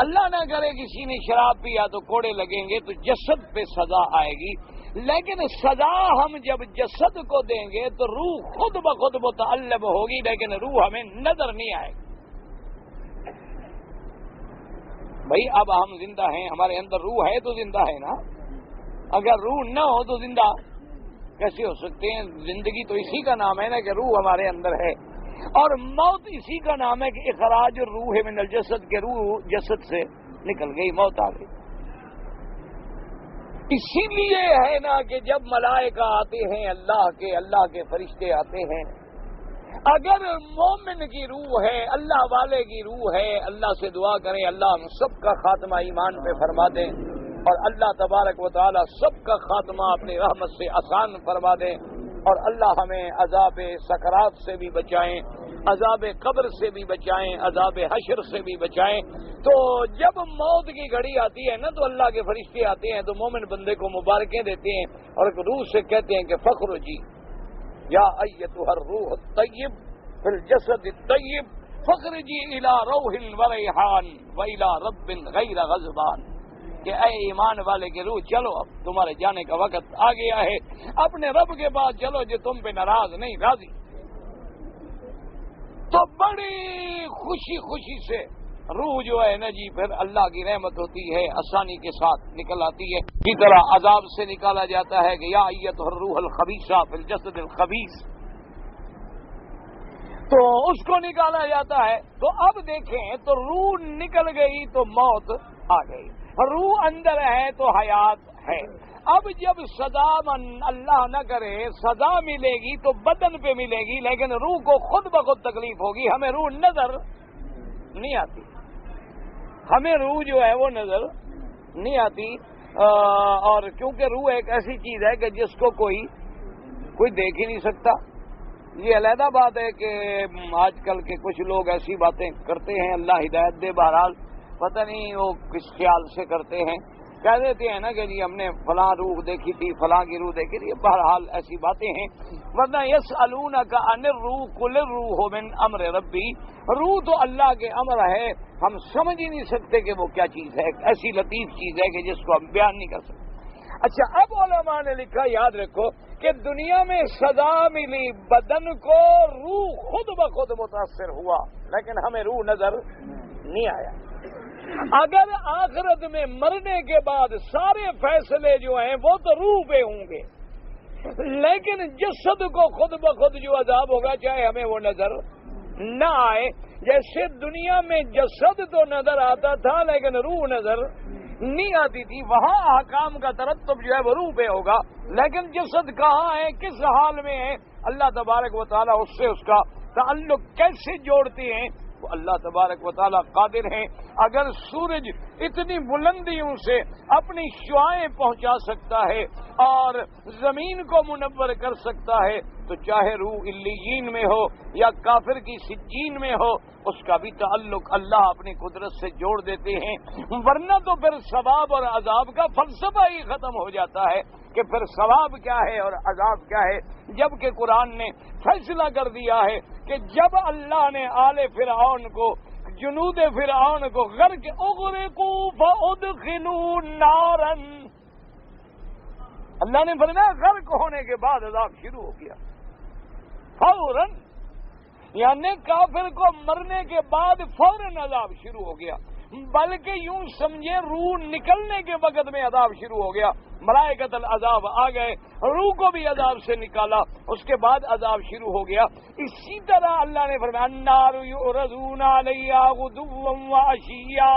اللہ نہ کرے کسی نے شراب پیا تو کوڑے لگیں گے، تو جسد پہ سزا آئے گی۔ لیکن سزا ہم جب جسد کو دیں گے تو روح خود بخود متعلق ہوگی، لیکن روح ہمیں نظر نہیں آئے گی۔ بھائی اب ہم زندہ ہیں، ہمارے اندر روح ہے تو زندہ ہے نا، اگر روح نہ ہو تو زندہ کیسے ہو سکتے ہیں؟ زندگی تو اسی کا نام ہے نا کہ روح ہمارے اندر ہے، اور موت اسی کا نام ہے کہ اخراج روح من الجسد، کے روح جسد سے نکل گئی، موت آ گئی۔ اسی لیے ہے نا کہ جب ملائکہ آتے ہیں، اللہ کے فرشتے آتے ہیں، اگر مومن کی روح ہے، اللہ والے کی روح ہے، اللہ سے دعا کریں اللہ ہم سب کا خاتمہ ایمان پہ فرما دیں، اور اللہ تبارک و تعالی سب کا خاتمہ اپنی رحمت سے آسان فرما دیں، اور اللہ ہمیں عذاب سکرات سے بھی بچائیں، عذاب قبر سے بھی بچائیں، عذاب حشر سے بھی بچائیں۔ تو جب موت کی گھڑی آتی ہے نا تو اللہ کے فرشتے آتے ہیں تو مومن بندے کو مبارکیں دیتے ہیں اور ایک روح سے کہتے ہیں کہ فخر جی یا ایتھا الروح الطیب فی الجسد الطیب فخر جی الی روح وریحان والی رب غیر غضبان، کہ اے ایمان والے کے روح چلو اب تمہارے جانے کا وقت آ گیا ہے، اپنے رب کے پاس چلو جو تم پہ ناراض نہیں راضی۔ تو بڑی خوشی خوشی سے روح جو ہے نا جی پھر اللہ کی رحمت ہوتی ہے آسانی کے ساتھ نکل آتی ہے۔ اسی طرح عذاب سے نکالا جاتا ہے کہ یا ایتھا الروح الخبیثہ فی الجسد الخبیث، تو اس کو نکالا جاتا ہے۔ تو اب دیکھیں تو روح نکل گئی تو موت آ گئی، روح اندر ہے تو حیات ہے۔ اب جب سزا اللہ نہ کرے سزا ملے گی تو بدن پہ ملے گی، لیکن روح کو خود بخود تکلیف ہوگی۔ ہمیں روح نظر نہیں آتی، ہمیں روح جو ہے وہ نظر نہیں آتی، اور کیونکہ روح ایک ایسی چیز ہے کہ جس کو کوئی دیکھ ہی نہیں سکتا۔ یہ علیحدہ بات ہے کہ آج کل کے کچھ لوگ ایسی باتیں کرتے ہیں، اللہ ہدایت دے، بہرحال پتہ نہیں وہ کس خیال سے کرتے ہیں، کہہ دیتے ہیں نا کہ جی ہم نے فلاں روح دیکھی تھی، فلاں کی روح دیکھی تھی۔ بہرحال ایسی باتیں ہیں، ورنہ یسألونک عن الروح قل الروح من امر ربی، روح تو اللہ کے امر ہے، ہم سمجھ ہی نہیں سکتے کہ وہ کیا چیز ہے، ایسی لطیف چیز ہے کہ جس کو ہم بیان نہیں کر سکتے۔ اچھا اب علماء نے لکھا، یاد رکھو کہ دنیا میں سزا ملی بدن کو، روح خود بخود متاثر ہوا، لیکن ہمیں روح نظر نہیں آیا۔ اگر آخرت میں مرنے کے بعد سارے فیصلے جو ہیں وہ تو روح پہ ہوں گے، لیکن جسد کو خود بخود جو عذاب ہوگا چاہے ہمیں وہ نظر نہ آئے۔ جیسے دنیا میں جسد تو نظر آتا تھا لیکن روح نظر نہیں آتی تھی، وہاں احکام کا ترتب جو ہے وہ روح پہ ہوگا، لیکن جسد کہاں ہے، کس حال میں ہے، اللہ تبارک و تعالیٰ اس سے اس کا تعلق کیسے جوڑتے ہیں، وہ اللہ تبارک و تعالیٰ قادر ہیں۔ اگر سورج اتنی بلندیوں سے اپنی شعاعیں پہنچا سکتا ہے اور زمین کو منور کر سکتا ہے تو چاہے روح علیین میں ہو یا کافر کی سجین میں ہو، اس کا بھی تعلق اللہ اپنی قدرت سے جوڑ دیتے ہیں، ورنہ تو پھر ثواب اور عذاب کا فلسفہ ہی ختم ہو جاتا ہے کہ پھر ثواب کیا ہے اور عذاب کیا ہے، جبکہ قرآن نے فیصلہ کر دیا ہے کہ جب اللہ نے آل فرعون کو، جنود فرعون کو غرق اغرقوا فادخلوا نارا، اللہ نے فرمایا غرق ہونے کے بعد عذاب شروع ہو گیا فوراً، یعنی کافر کو مرنے کے بعد فوراً عذاب شروع ہو گیا، بلکہ یوں سمجھے روح نکلنے کے وقت میں عذاب شروع ہو گیا، ملائکۃ العذاب آ گئے، روح کو بھی عذاب سے نکالا، اس کے بعد عذاب شروع ہو گیا۔ اسی طرح اللہ نے فرمایا النار یعرضون علیہا غدوا وعشیا،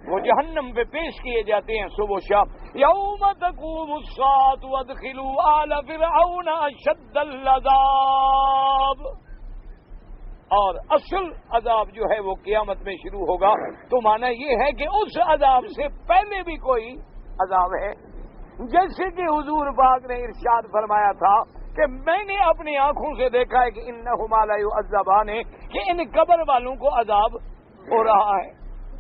وہ جہنم پہ پیش کیے جاتے ہیں صبح و شام، یوم تقوم الساعۃ وادخلوا آل فرعون اشد العذاب، اور اصل عذاب جو ہے وہ قیامت میں شروع ہوگا۔ تو معنی یہ ہے کہ اس عذاب سے پہلے بھی کوئی عذاب ہے، جیسے کہ حضور پاک نے ارشاد فرمایا تھا کہ میں نے اپنی آنکھوں سے دیکھا ہے کہ انہما لا یعذبان، کہ ان قبر والوں کو عذاب ہو رہا ہے۔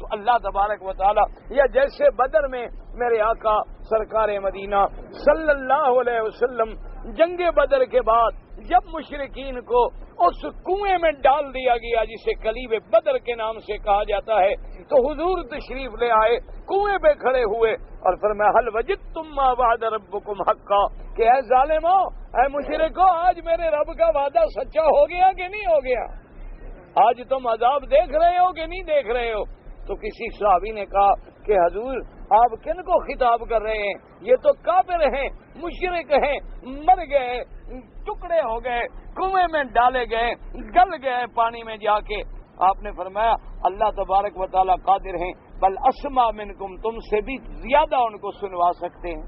تو اللہ تبارک و تعالی، یا جیسے بدر میں میرے آقا سرکار مدینہ صلی اللہ علیہ وسلم جنگ بدر کے بعد جب مشرکین کو اس کنویں میں ڈال دیا گیا جسے کلیب بدر کے نام سے کہا جاتا ہے، تو حضور تشریف لے آئے، کنویں پہ کھڑے ہوئے اور فرمایا هل وجدتم ما وعد ربكم حقا، کہ اے ظالمو، اے مشرکو، آج میرے رب کا وعدہ سچا ہو گیا کہ نہیں ہو گیا؟ آج تم عذاب دیکھ رہے ہو کہ نہیں دیکھ رہے ہو؟ تو کسی صحابی نے کہا کہ حضور آپ کن کو خطاب کر رہے ہیں، یہ تو کافر ہیں، مشرک ہیں، مر گئے، ٹکڑے ہو گئے، کنویں میں ڈالے گئے، گل گئے پانی میں جا کے۔ آپ نے فرمایا اللہ تبارک و تعالیٰ قادر ہیں، بل اسمع منکم، تم سے بھی زیادہ ان کو سنوا سکتے ہیں۔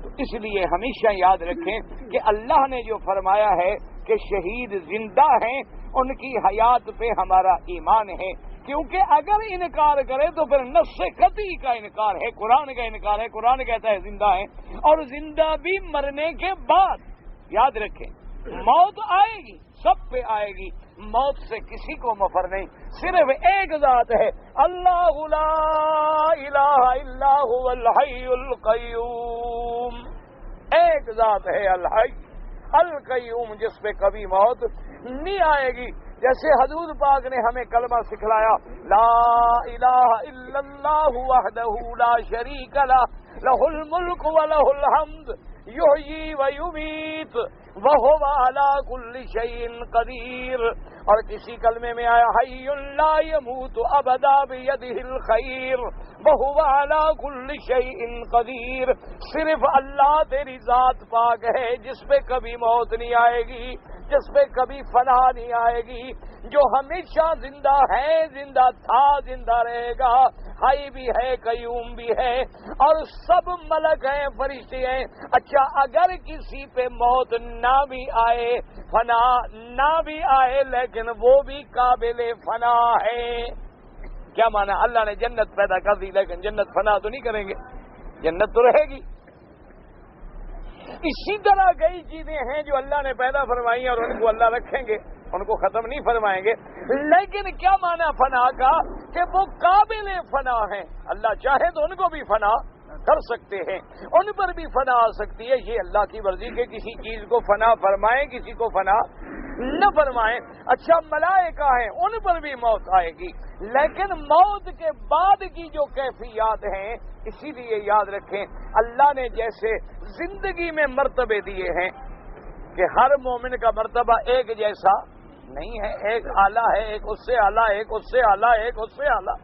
تو اس لیے ہمیشہ یاد رکھیں کہ اللہ نے جو فرمایا ہے کہ شہید زندہ ہیں، ان کی حیات پہ ہمارا ایمان ہے، کیونکہ اگر انکار کرے تو پھر نص قطعی کا انکار ہے، قرآن کا انکار ہے۔ قرآن کہتا ہے زندہ ہے، اور زندہ بھی مرنے کے بعد۔ یاد رکھیں موت آئے گی، سب پہ آئے گی، موت سے کسی کو مفر نہیں، صرف ایک ذات ہے، اللہ لا الہ الا هو الحی القیوم، ایک ذات ہے الحی القیوم، جس پہ کبھی موت نہیں آئے گی۔ جیسے حضور پاک نے ہمیں کلمہ سکھلایا، لا الہ الا اللہ وحدہ لا شریک لہ، لہ الملک ولہ الحمد یحیی ویمیت وہو علی کل شیء قدیر، اور کسی کلمے میں آیا حی لا یموت ابدا بیدہ الخیر وہو علی کل شیء قدیر۔ صرف اللہ تیری ذات پاک ہے جس پہ کبھی موت نہیں آئے گی، جس پہ کبھی فنا نہیں آئے گی، جو ہمیشہ زندہ ہے، زندہ تھا، زندہ رہے گا، حی بھی ہے، قیوم بھی ہے، اور سب ملک ہیں، فرشتے ہیں۔ اچھا اگر کسی پہ موت نہ بھی آئے، فنا نہ بھی آئے، لیکن وہ بھی قابل فنا ہے۔ کیا مانا؟ اللہ نے جنت پیدا کر دی لیکن جنت فنا تو نہیں کریں گے، جنت تو رہے گی۔ اسی طرح کئی چیزیں ہیں جو اللہ نے پیدا فرمائی اور ان کو اللہ رکھیں گے، ان کو ختم نہیں فرمائیں گے، لیکن کیا مانا فنا کا؟ کہ وہ قابل فنا ہیں، اللہ چاہے تو ان کو بھی فنا کر سکتے ہیں، ان پر بھی فنا آ سکتی ہے، یہ اللہ کی مرضی کہ کسی چیز کو فنا فرمائیں، کسی کو فنا نہ فرمائیں۔ اچھا ملائکہ ہیں، ان پر بھی موت آئے گی، لیکن موت کے بعد کی جو کیفیات ہیں، اسی لیے یاد رکھیں اللہ نے جیسے زندگی میں مرتبے دیے ہیں کہ ہر مومن کا مرتبہ ایک جیسا نہیں ہے، ایک اعلیٰ ہے، ایک اس سے اعلیٰ، ایک اس سے اعلیٰ، ایک اس سے اعلیٰ۔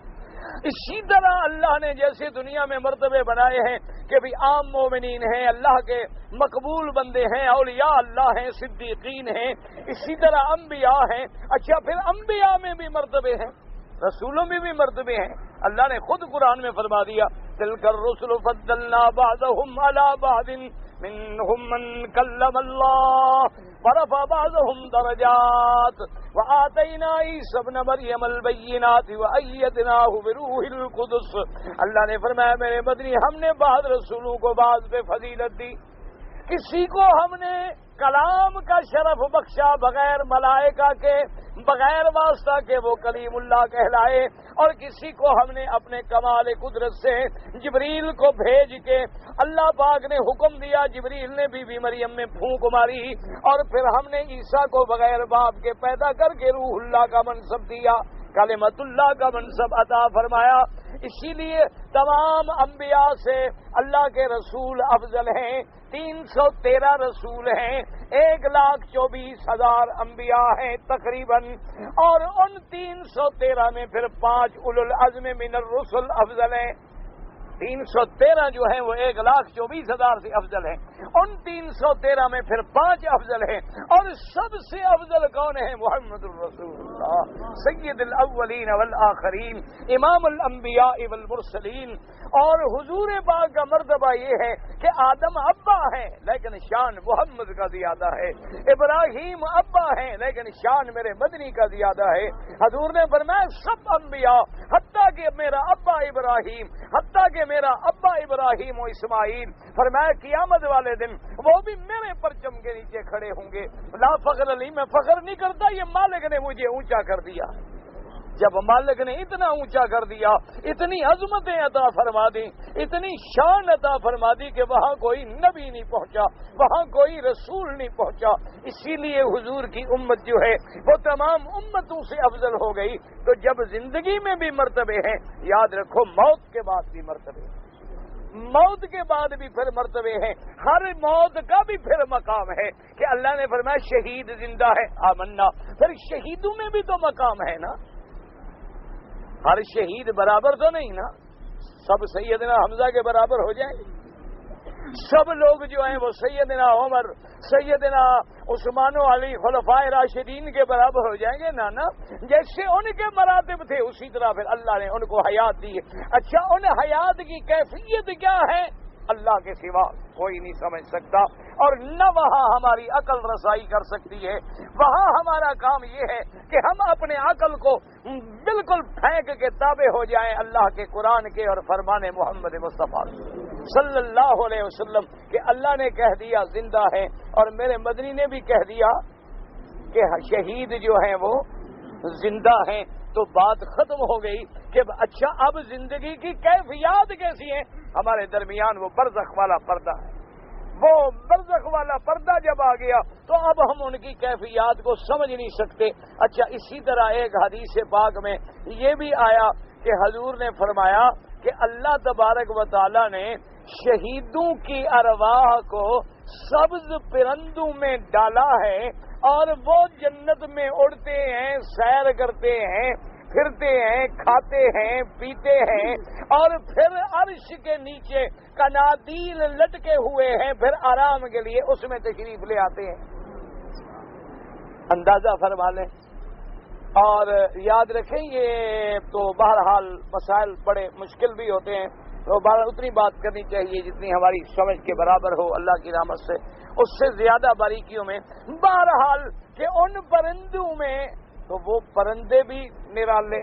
اسی طرح اللہ نے جیسے دنیا میں مرتبے بنائے ہیں کہ بھی عام مومنین ہیں، اللہ کے مقبول بندے ہیں، اولیاء اللہ ہیں، صدیقین ہیں، اسی طرح انبیاء ہیں۔ اچھا پھر انبیاء میں بھی مرتبے ہیں، رسولوں میں بھی مرتبے ہیں۔ اللہ نے خود قرآن میں فرما دیا تلک الرسل فضلنا بعضهم على بعض منهم من کلم اللہ ورفع بعضهم درجات وآتینا عیسی ابن مریم البینات وأیدناہ بروح القدس۔ اللہ نے فرمایا میرے مدنی ہم نے بعض رسولوں کو بعض پہ فضیلت دی، کسی کو ہم نے کلام کا شرف بخشا بغیر ملائکہ کے، بغیر واسطہ کے وہ کلیم اللہ کہلائے، اور کسی کو ہم نے اپنے کمال قدرت سے جبریل کو بھیج کے اللہ پاک نے حکم دیا، جبریل نے بی مریم میں پھونک ماری، اور پھر ہم نے عیسیٰ کو بغیر باپ کے پیدا کر کے روح اللہ کا منصب دیا، کلمت اللہ کا منصب عطا فرمایا۔ اسی لیے تمام انبیاء سے اللہ کے رسول افضل ہیں، 313 رسول ہیں، 1,24,000 انبیاء ہیں تقریباً، اور ان 313 میں پھر 5 اولو العزم من الرسل افضل ہیں۔ 313 جو ہیں وہ 1,24,000 سے افضل ہیں، ان 313 میں پھر 5 افضل ہیں، اور سب سے افضل کون ہے؟ محمد الرسول اللہ سید الاولین والآخرین امام الانبیاء والمرسلین۔ اور حضور پاک کا مرتبہ یہ ہے کہ آدم ابا ہیں لیکن شان محمد کا زیادہ ہے، ابراہیم ابا ہیں لیکن شان میرے مدنی کا زیادہ ہے۔ حضور نے فرمایا سب انبیاء حتیٰ کہ میرا ابا ابراہیم، حتیٰ کہ میرا ابا ابراہیم و اسماعیل، فرمایا قیامت والے دن وہ بھی میرے پرچم کے نیچے کھڑے ہوں گے۔ لا فخر علی، میں فخر نہیں کرتا، یہ مالک نے مجھے اونچا کر دیا۔ جب مالک نے اتنا اونچا کر دیا، اتنی عظمتیں عطا فرما دی، اتنی شان عطا فرما دی کہ وہاں کوئی نبی نہیں پہنچا، وہاں کوئی رسول نہیں پہنچا۔ اسی لیے حضور کی امت جو ہے وہ تمام امتوں سے افضل ہو گئی۔ تو جب زندگی میں بھی مرتبے ہیں، یاد رکھو موت کے بعد بھی مرتبے ہیں، موت کے بعد بھی پھر مرتبے ہیں، ہر موت کا بھی پھر مقام ہے کہ اللہ نے فرمایا شہید زندہ ہے، آمنا، پھر شہیدوں میں بھی تو مقام ہے نا، ہر شہید برابر تو نہیں نا، سب سیدنا حمزہ کے برابر ہو جائیں گے، سب لوگ جو ہیں وہ سیدنا عمر، سیدنا عثمان و علی خلفائے راشدین کے برابر ہو جائیں گے نا، جیسے ان کے مراتب تھے اسی طرح پھر اللہ نے ان کو حیات دی ہے۔ اچھا ان حیات کی کیفیت کیا ہے اللہ کے سوا کوئی نہیں سمجھ سکتا۔ اور نہ وہاں ہماری عقل رسائی کر سکتی ہے. وہاں ہمارا کام یہ ہے کہ ہم اپنے عقل کو بالکل پھینک کے تابع ہو جائیں اللہ کے قرآن کے اور فرمان محمد مصطفیٰ صلی اللہ علیہ وسلم کہ اللہ نے کہہ دیا زندہ ہے اور میرے مدنی نے بھی کہہ دیا کہ شہید جو ہیں وہ زندہ ہیں. تو بات ختم ہو گئی کہ اچھا اب زندگی کی کیفیات کیسی ہیں. ہمارے درمیان وہ برزخ والا پردہ ہے. وہ برزخ والا پردہ جب آ گیا تو اب ہم ان کی کیفیات کو سمجھ نہیں سکتے. اچھا اسی طرح ایک حدیث پاک میں یہ بھی آیا کہ حضور نے فرمایا کہ اللہ تبارک و تعالی نے شہیدوں کی ارواح کو سبز پرندوں میں ڈالا ہے اور وہ جنت میں اڑتے ہیں, سیر کرتے ہیں, پھرتے ہیں, کھاتے ہیں, پیتے ہیں اور پھر عرش کے نیچے قنادیل لٹکے ہوئے ہیں, پھر آرام کے لیے اس میں تشریف لے آتے ہیں. اندازہ فرما لیں اور یاد رکھیں یہ تو بہرحال مسائل بڑے مشکل بھی ہوتے ہیں تو بہرحال اتنی بات کرنی چاہیے جتنی ہماری سمجھ کے برابر ہو اللہ کی رحمت سے. اس سے زیادہ باریکیوں میں بہرحال کہ ان پرندوں میں تو وہ پرندے بھی نرالے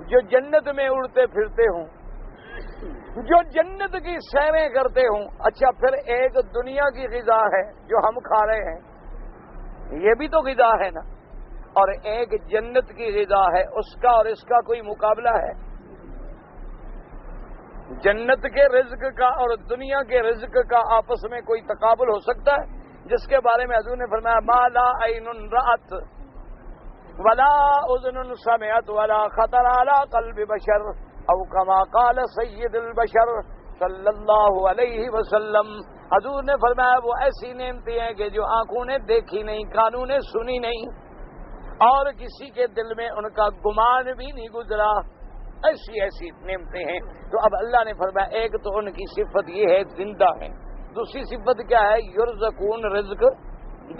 جو جنت میں اڑتے پھرتے ہوں, جو جنت کی سیریں کرتے ہوں. اچھا پھر ایک دنیا کی غذا ہے جو ہم کھا رہے ہیں, یہ بھی تو غذا ہے نا, اور ایک جنت کی غذا ہے, اس کا اور اس کا کوئی مقابلہ ہے؟ جنت کے رزق کا اور دنیا کے رزق کا آپس میں کوئی تقابل ہو سکتا ہے؟ جس کے بارے میں حضور نے فرمایا ما لا عین رأت ولا اذن سمعت ولا خطر على قلب بشر او کما قال سید البشر صلی اللہ علیہ وسلم. حضور نے فرمایا وہ ایسی نعمتیں ہیں کہ جو آنکھوں نے دیکھی نہیں, کانوں نے سنی نہیں اور کسی کے دل میں ان کا گمان بھی نہیں گزرا. ایسی ایسی نعمتیں ہیں. تو اب اللہ نے فرمایا ایک تو ان کی صفت یہ ہے زندہ ہیں, دوسری صفت کیا ہے؟ یرزقون, رزق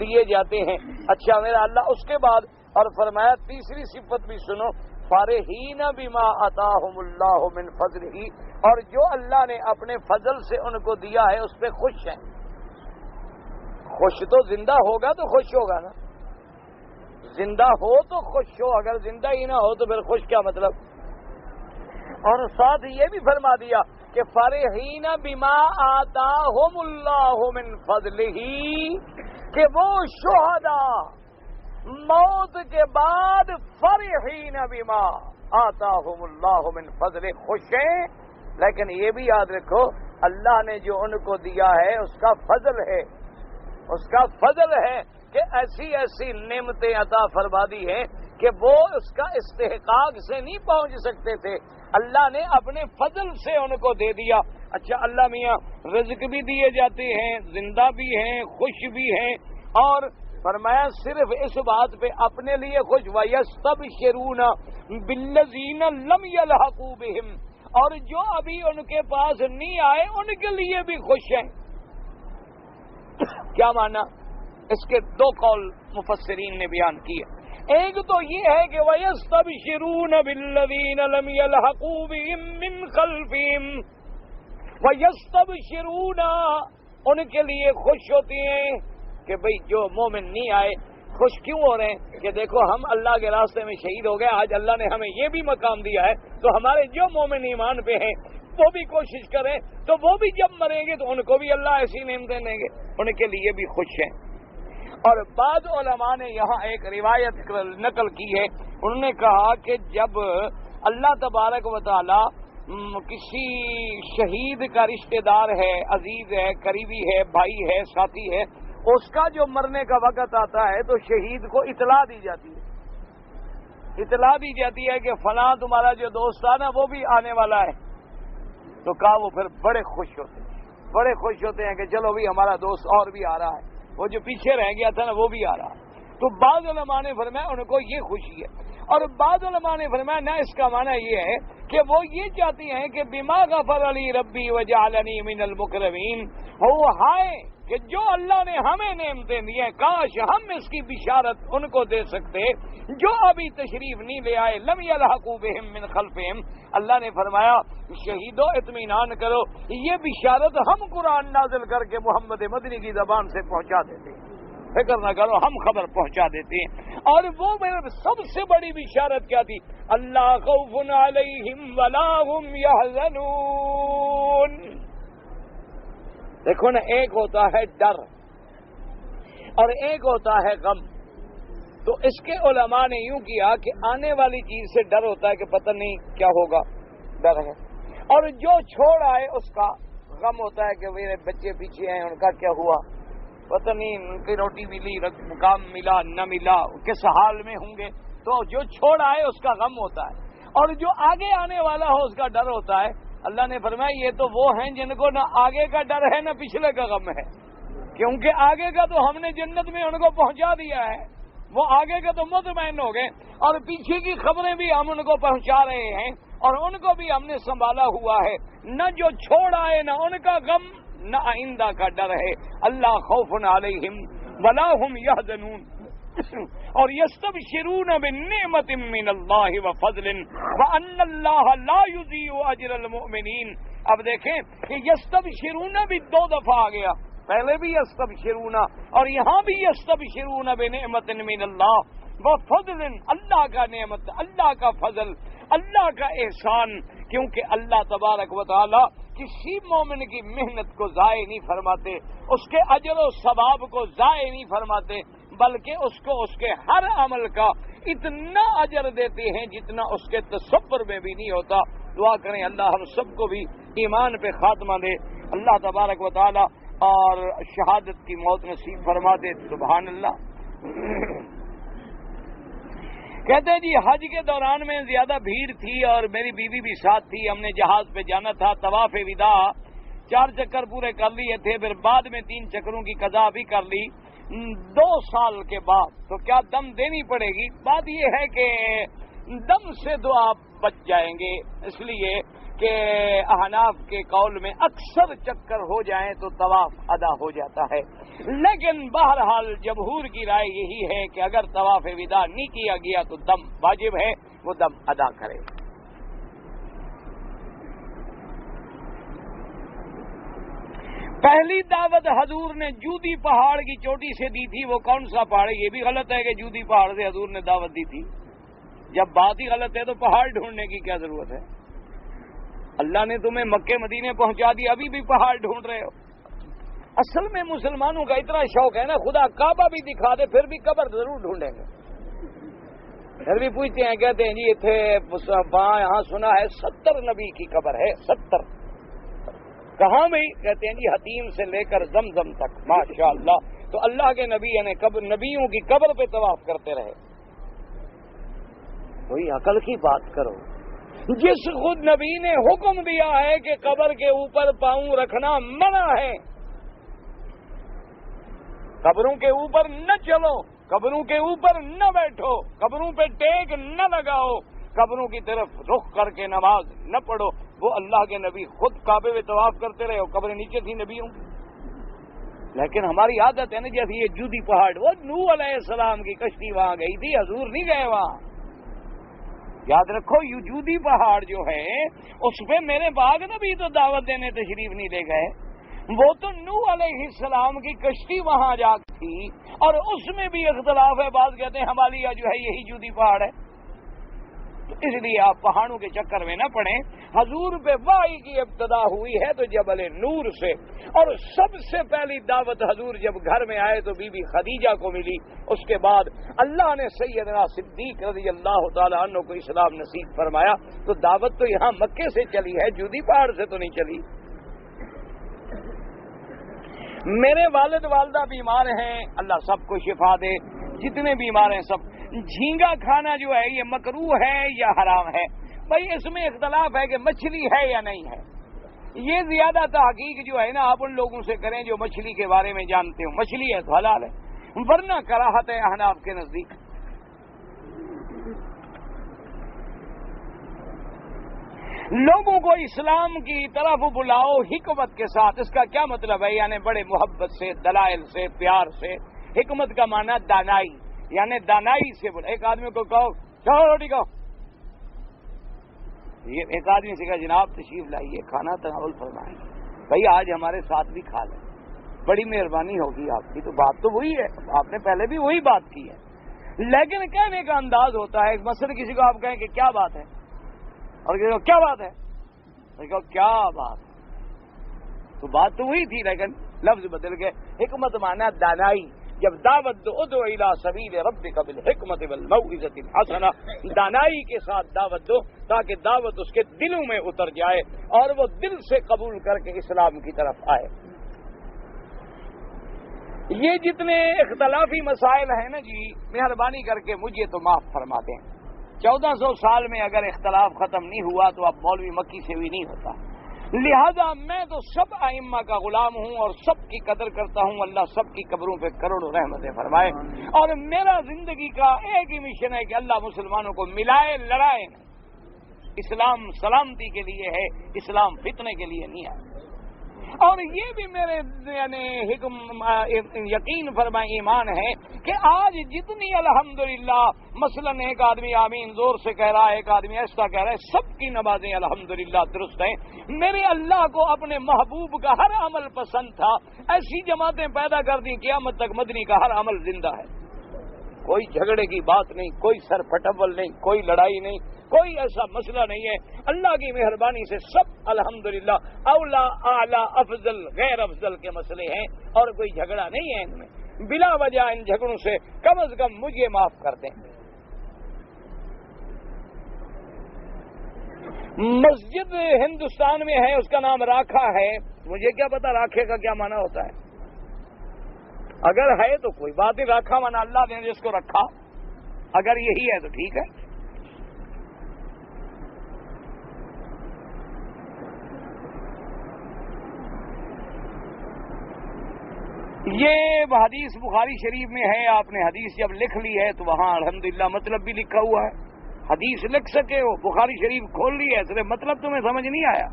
دیے جاتے ہیں. اچھا میرا اللہ اس کے بعد اور فرمایا تیسری صفت بھی سنو, فارحین بما آتاہم اللہ من فضلہ, اور جو اللہ نے اپنے فضل سے ان کو دیا ہے اس پہ خوش ہیں. خوش تو زندہ ہوگا تو خوش ہوگا نا, زندہ ہو تو خوش ہو, اگر زندہ ہی نہ ہو تو پھر خوش کیا مطلب؟ اور ساتھ یہ بھی فرما دیا کہ فرحین بما آتاہم اللہ من فضلہ, کہ وہ شہداء موت کے بعد فرحین بما آتاہم اللہ من فضلہ خوش ہیں. لیکن یہ بھی یاد رکھو اللہ نے جو ان کو دیا ہے اس کا فضل ہے, اس کا فضل ہے کہ ایسی ایسی نعمتیں عطا فرما دی ہیں کہ وہ اس کا استحقاق سے نہیں پہنچ سکتے تھے, اللہ نے اپنے فضل سے ان کو دے دیا. اچھا اللہ میاں رزق بھی دیے جاتے ہیں, زندہ بھی ہیں, خوش بھی ہیں, اور فرمایا صرف اس بات پہ اپنے لیے خوش, وَيَسْتَبْشِرُونَ بِالَّذِينَ لَمْ يَلْحَقُوا بِهِمْ, اور جو ابھی ان کے پاس نہیں آئے ان کے لیے بھی خوش ہیں. کیا معنی؟ اس کے دو قول مفسرین نے بیان کیے. ایک تو یہ ہے کہ وَيَسْتَبْشِرُونَ بِالَّذِينَ لَمْ يَلْحَقُوا بِهِمْ مِنْ خَلْفِهِمْ, وَيَسْتَبْشِرُونَ ان کے لیے خوش ہوتے ہیں کہ بھئی جو مومن نہیں آئے خوش کیوں ہو رہے ہیں کہ دیکھو ہم اللہ کے راستے میں شہید ہو گئے, آج اللہ نے ہمیں یہ بھی مقام دیا ہے, تو ہمارے جو مومن ایمان پہ ہیں وہ بھی کوشش کریں تو وہ بھی جب مریں گے تو ان کو بھی اللہ ایسی نعمتیں دیں گے, ان کے لیے بھی خوش ہیں. اور بعض علماء نے یہاں ایک روایت نقل کی ہے, انہوں نے کہا کہ جب اللہ تبارک و تعالی کسی شہید کا رشتہ دار ہے, عزیز ہے, قریبی ہے, بھائی ہے, ساتھی ہے, اس کا جو مرنے کا وقت آتا ہے تو شہید کو اطلاع دی جاتی ہے, اطلاع دی جاتی ہے کہ فلاں تمہارا جو دوست تھا نا وہ بھی آنے والا ہے. تو کہا وہ پھر بڑے خوش ہوتے ہیں, بڑے خوش ہوتے ہیں کہ چلو بھی ہمارا دوست اور بھی آ رہا ہے, وہ جو پیچھے رہ گیا تھا نا وہ بھی آ رہا ہے. تو بعض علماء نے فرمایا ان کو یہ خوشی ہے, اور بعض علماء نے فرمایا نہ, اس کا معنی یہ ہے کہ وہ یہ چاہتی ہیں کہ بما غفر لی ربی وجعلنی من المکرمین، وہ ہائے کہ جو اللہ نے ہمیں نعمتیں دی ہیں کاش ہم اس کی بشارت ان کو دے سکتے جو ابھی تشریف نہیں لے آئے، لم یلحقوا بہم من خلفہم۔ اللہ نے فرمایا شہیدو اطمینان کرو، یہ بشارت ہم قرآن نازل کر کے محمد مدنی کی زبان سے پہنچا دیتے ہیں، فکر نہ کرو ہم خبر پہنچا دیتے ہیں۔ اور وہ میرے سب سے بڑی بشارت کیا تھی؟ اللہ خوف علیہم ولا هم یحزنون۔ دیکھو نا، ایک ہوتا ہے ڈر اور ایک ہوتا ہے غم۔ تو اس کے علماء نے یوں کیا کہ آنے والی چیز سے ڈر ہوتا ہے کہ پتہ نہیں کیا ہوگا، ڈر ہے، اور جو چھوڑ آئے اس کا غم ہوتا ہے کہ میرے بچے پیچھے ہیں، ان کا کیا ہوا پتہ نہیں، ان کی روٹی ملی، مقام ملا نہ ملا، کس حال میں ہوں گے۔ تو جو چھوڑ آئے اس کا غم ہوتا ہے، اور جو آگے آنے والا ہو اس کا ڈر ہوتا ہے۔ اللہ نے فرمایا یہ تو وہ ہیں جن کو نہ آگے کا ڈر ہے نہ پچھلے کا غم ہے، کیونکہ آگے کا تو ہم نے جنت میں ان کو پہنچا دیا ہے، وہ آگے کا تو مطمئن ہو گئے، اور پیچھے کی خبریں بھی ہم ان کو پہنچا رہے ہیں اور ان کو بھی ہم نے سنبھالا ہوا ہے۔ نہ جو چھوڑ آئے نہ ان کا غم نہ آئندہ کا ڈر ہے۔ اللہ خوف علیہم ولا هم یحزنون، اور یستبشرون بنعمت من اللہ وفضل وان اللہ لا یضیع اجر المؤمنین۔ اب دیکھیں کہ یستبشرون بھی دو دفعہ آ گیا، پہلے بھی یستبشرون اور یہاں بھی یستبشرون بنعمت من اللہ وفضل، اللہ کا نعمت، اللہ کا فضل، اللہ کا احسان، کیونکہ اللہ تبارک و تعالی کسی مومن کی محنت کو ضائع نہیں فرماتے، اس کے اجر و ثواب کو ضائع نہیں فرماتے، بلکہ اس کو اس کے ہر عمل کا اتنا اجر دیتے ہیں جتنا اس کے تصور میں بھی نہیں ہوتا۔ دعا کریں اللہ ہم سب کو بھی ایمان پہ خاتمہ دے، اللہ تبارک و تعالی اور شہادت کی موت نصیب فرما دے۔ سبحان اللہ۔ کہتے ہیں جی حج کے دوران میں زیادہ بھیڑ تھی اور میری بیوی بھی ساتھ تھی، ہم نے جہاز پہ جانا تھا، طواف وداع 4 چکر پورے کر لیے تھے، پھر بعد میں 3 چکروں کی قضا بھی کر لی 2 سال کے بعد، تو کیا دم دینی پڑے گی؟ بات یہ ہے کہ دم سے تو آپ بچ جائیں گے، اس لیے کہ احناف کے قول میں اکثر چکر ہو جائیں تو طواف ادا ہو جاتا ہے، لیکن بہرحال جمہور کی رائے یہی ہے کہ اگر طواف وداع نہیں کیا گیا تو دم واجب ہے، وہ دم ادا کرے۔ پہلی دعوت حضور نے جودی پہاڑ کی چوٹی سے دی تھی، وہ کون سا پہاڑ ہے؟ یہ بھی غلط ہے کہ جودی پہاڑ سے حضور نے دعوت دی تھی، جب بات ہی غلط ہے تو پہاڑ ڈھونڈنے کی کیا ضرورت ہے؟ اللہ نے تمہیں مکے مدینے پہنچا دیا، ابھی بھی پہاڑ ڈھونڈ رہے ہو؟ اصل میں مسلمانوں کا اتنا شوق ہے نا، خدا کعبہ بھی دکھا دے پھر بھی قبر ضرور ڈھونڈیں گے، پھر بھی پوچھتے ہیں، کہتے ہیں جی تھے یہاں سنا ہے 70 نبی کی قبر ہے، 70 کہاں بھی؟ کہتے ہیں جی حتیم سے لے کر زمزم تک، ماشاءاللہ۔ تو اللہ کے نبی یعنی نبیوں کی قبر پہ طواف کرتے رہے، کوئی عقل کی بات کرو۔ جس خود نبی نے حکم دیا ہے کہ قبر کے اوپر پاؤں رکھنا منع ہے، قبروں کے اوپر نہ چلو، قبروں کے اوپر نہ بیٹھو، قبروں پہ ٹیک نہ لگاؤ، قبروں کی طرف رخ کر کے نماز نہ پڑھو، وہ اللہ کے نبی خود کعبے میں طواف کرتے رہے، قبریں نیچے تھی نبیوں کی۔ لیکن ہماری عادت ہے نا، جیسے یہ جودی پہاڑ، وہ نوح علیہ السلام کی کشتی وہاں گئی تھی، حضور نہیں گئے وہاں۔ یاد رکھو یہ جودی پہاڑ جو ہے اس پہ میرے باغ نبی تو دعوت دینے تشریف نہیں لے گئے، وہ تو نوح علیہ السلام کی کشتی وہاں جا تھی، اور اس میں بھی اختلاف ہے، بعض کہتے ہیں ہمالیہ جو ہے یہی جودی پہاڑ ہے۔ تو اس لیے آپ پہاڑوں کے چکر میں نہ پڑیں، حضور پہ وحی کی ابتدا ہوئی ہے تو جبل نور سے، اور سب سے پہلی دعوت حضور جب گھر میں آئے تو بی بی خدیجہ کو ملی، اس کے بعد اللہ نے سیدنا صدیق رضی اللہ تعالیٰ عنہ کو اسلام نصیب فرمایا، تو دعوت تو یہاں مکے سے چلی ہے، جودی پہاڑ سے تو نہیں چلی۔ میرے والد والدہ بیمار ہیں، اللہ سب کو شفا دے، جتنے بیمار ہیں سب۔ جھینگا کھانا جو ہے یہ مکروہ ہے یا حرام ہے؟ بھائی اس میں اختلاف ہے کہ مچھلی ہے یا نہیں ہے، یہ زیادہ تحقیق جو ہے نا آپ ان لوگوں سے کریں جو مچھلی کے بارے میں جانتے ہو، مچھلی ہے تو حلال ہے، ورنہ کراہت ہے احناف کے نزدیک۔ لوگوں کو اسلام کی طرف بلاؤ حکمت کے ساتھ. اس کا کیا مطلب ہے؟ یعنی بڑے محبت سے، دلائل سے، پیار سے. حکمت کا معنی دانائی، یعنی دانائی سے بولا. ایک آدمی کو کہو چلو روٹی کھاؤ، یہ ایک آدمی سے کہا جناب تشریف لائیے کھانا تناول فرمائیں، بھائی آج ہمارے ساتھ بھی کھا لیں، بڑی مہربانی ہوگی آپ کی. تو بات تو وہی ہے، آپ نے پہلے بھی وہی بات کی ہے، لیکن کہنے کا انداز ہوتا ہے. مثلا کسی کو آپ کہیں کہ کیا بات ہے، اور کسی کو کیا بات ہے، کہو کیا بات ہے، تو بات تو وہی تھی لیکن لفظ بدل گئے. حکمت مانا دانائی. جب دعوت دو ادعو الی سبیل ربک بالحکمت والموعظۃ الحسنہ، دانائی کے ساتھ دعوت دو تاکہ دعوت اس کے دلوں میں اتر جائے اور وہ دل سے قبول کر کے اسلام کی طرف آئے. یہ جتنے اختلافی مسائل ہیں نا جی، مہربانی کر کے مجھے تو معاف فرما دیں. 1400 سال میں اگر اختلاف ختم نہیں ہوا تو اب مولوی مکی سے بھی نہیں ہوتا. لہذا میں تو سب ائمہ کا غلام ہوں اور سب کی قدر کرتا ہوں. اللہ سب کی قبروں پہ کروڑوں رحمتیں فرمائے. اور میرا زندگی کا ایک ہی مشن ہے کہ اللہ مسلمانوں کو ملائے، لڑائے نہیں. اسلام سلامتی کے لیے ہے، اسلام فتنے کے لیے نہیں ہے. اور یہ بھی میرے یعنی یقین فرمائے ایمان ہے کہ آج جتنی الحمدللہ مثلا ایک آدمی آمین زور سے کہہ رہا ہے، ایک آدمی ایسا کہہ رہا ہے، سب کی نمازیں الحمدللہ درست ہیں. میرے اللہ کو اپنے محبوب کا ہر عمل پسند تھا، ایسی جماعتیں پیدا کر دی قیامت تک مدنی کا ہر عمل زندہ ہے. کوئی جھگڑے کی بات نہیں، کوئی سر پھٹول نہیں، کوئی لڑائی نہیں، کوئی ایسا مسئلہ نہیں ہے. اللہ کی مہربانی سے سب الحمدللہ اولا اعلی افضل غیر افضل کے مسئلے ہیں اور کوئی جھگڑا نہیں ہے ان میں. بلا وجہ ان جھگڑوں سے کم از کم مجھے معاف کر دیں. مسجد ہندوستان میں ہے، اس کا نام راکھا ہے. مجھے کیا پتا راکھے کا کیا معنی ہوتا ہے. اگر ہے تو کوئی بات نہیں، رکھا مانا اللہ نے جس کو رکھا، اگر یہی ہے تو ٹھیک ہے. یہ حدیث بخاری شریف میں ہے. آپ نے حدیث جب لکھ لی ہے تو وہاں الحمدللہ مطلب بھی لکھا ہوا ہے. حدیث لکھ سکے ہو، بخاری شریف کھول لی ہے، صرف مطلب تمہیں سمجھ نہیں آیا.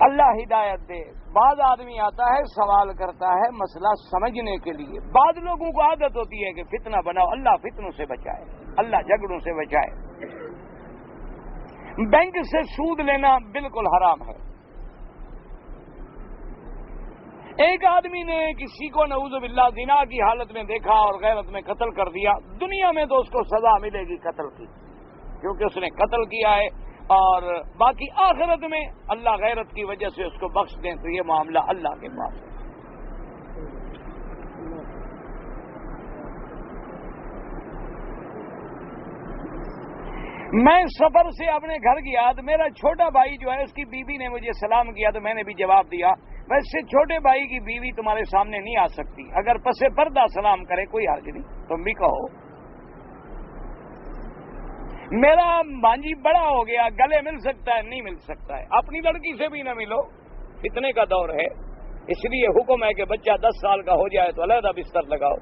اللہ ہدایت دے. بعض آدمی آتا ہے سوال کرتا ہے مسئلہ سمجھنے کے لیے. بعض لوگوں کو عادت ہوتی ہے کہ فتنہ بناؤ. اللہ فتنوں سے بچائے، اللہ جھگڑوں سے بچائے. بینک سے سود لینا بالکل حرام ہے. ایک آدمی نے کسی کو نعوذ باللہ زنا کی حالت میں دیکھا اور غیرت میں قتل کر دیا. دنیا میں تو اس کو سزا ملے گی قتل کی، کیونکہ اس نے قتل کیا ہے. اور باقی آخرت میں اللہ غیرت کی وجہ سے اس کو بخش دیں تو یہ معاملہ اللہ کے پاس ہے. میں سفر سے اپنے گھر گیا تو میرا چھوٹا بھائی جو ہے اس کی بیوی نے مجھے سلام کیا تو میں نے بھی جواب دیا. ویسے چھوٹے بھائی کی بیوی تمہارے سامنے نہیں آ سکتی، اگر پس پردہ سلام کرے کوئی حرج نہیں، تم بھی کہو. میرا بھانجی بڑا ہو گیا، گلے مل سکتا ہے نہیں مل سکتا ہے، اپنی لڑکی سے بھی نہ ملو، فتنے کا دور ہے. اس لیے حکم ہے کہ بچہ 10 سال کا ہو جائے تو علیحدہ بستر لگاؤ.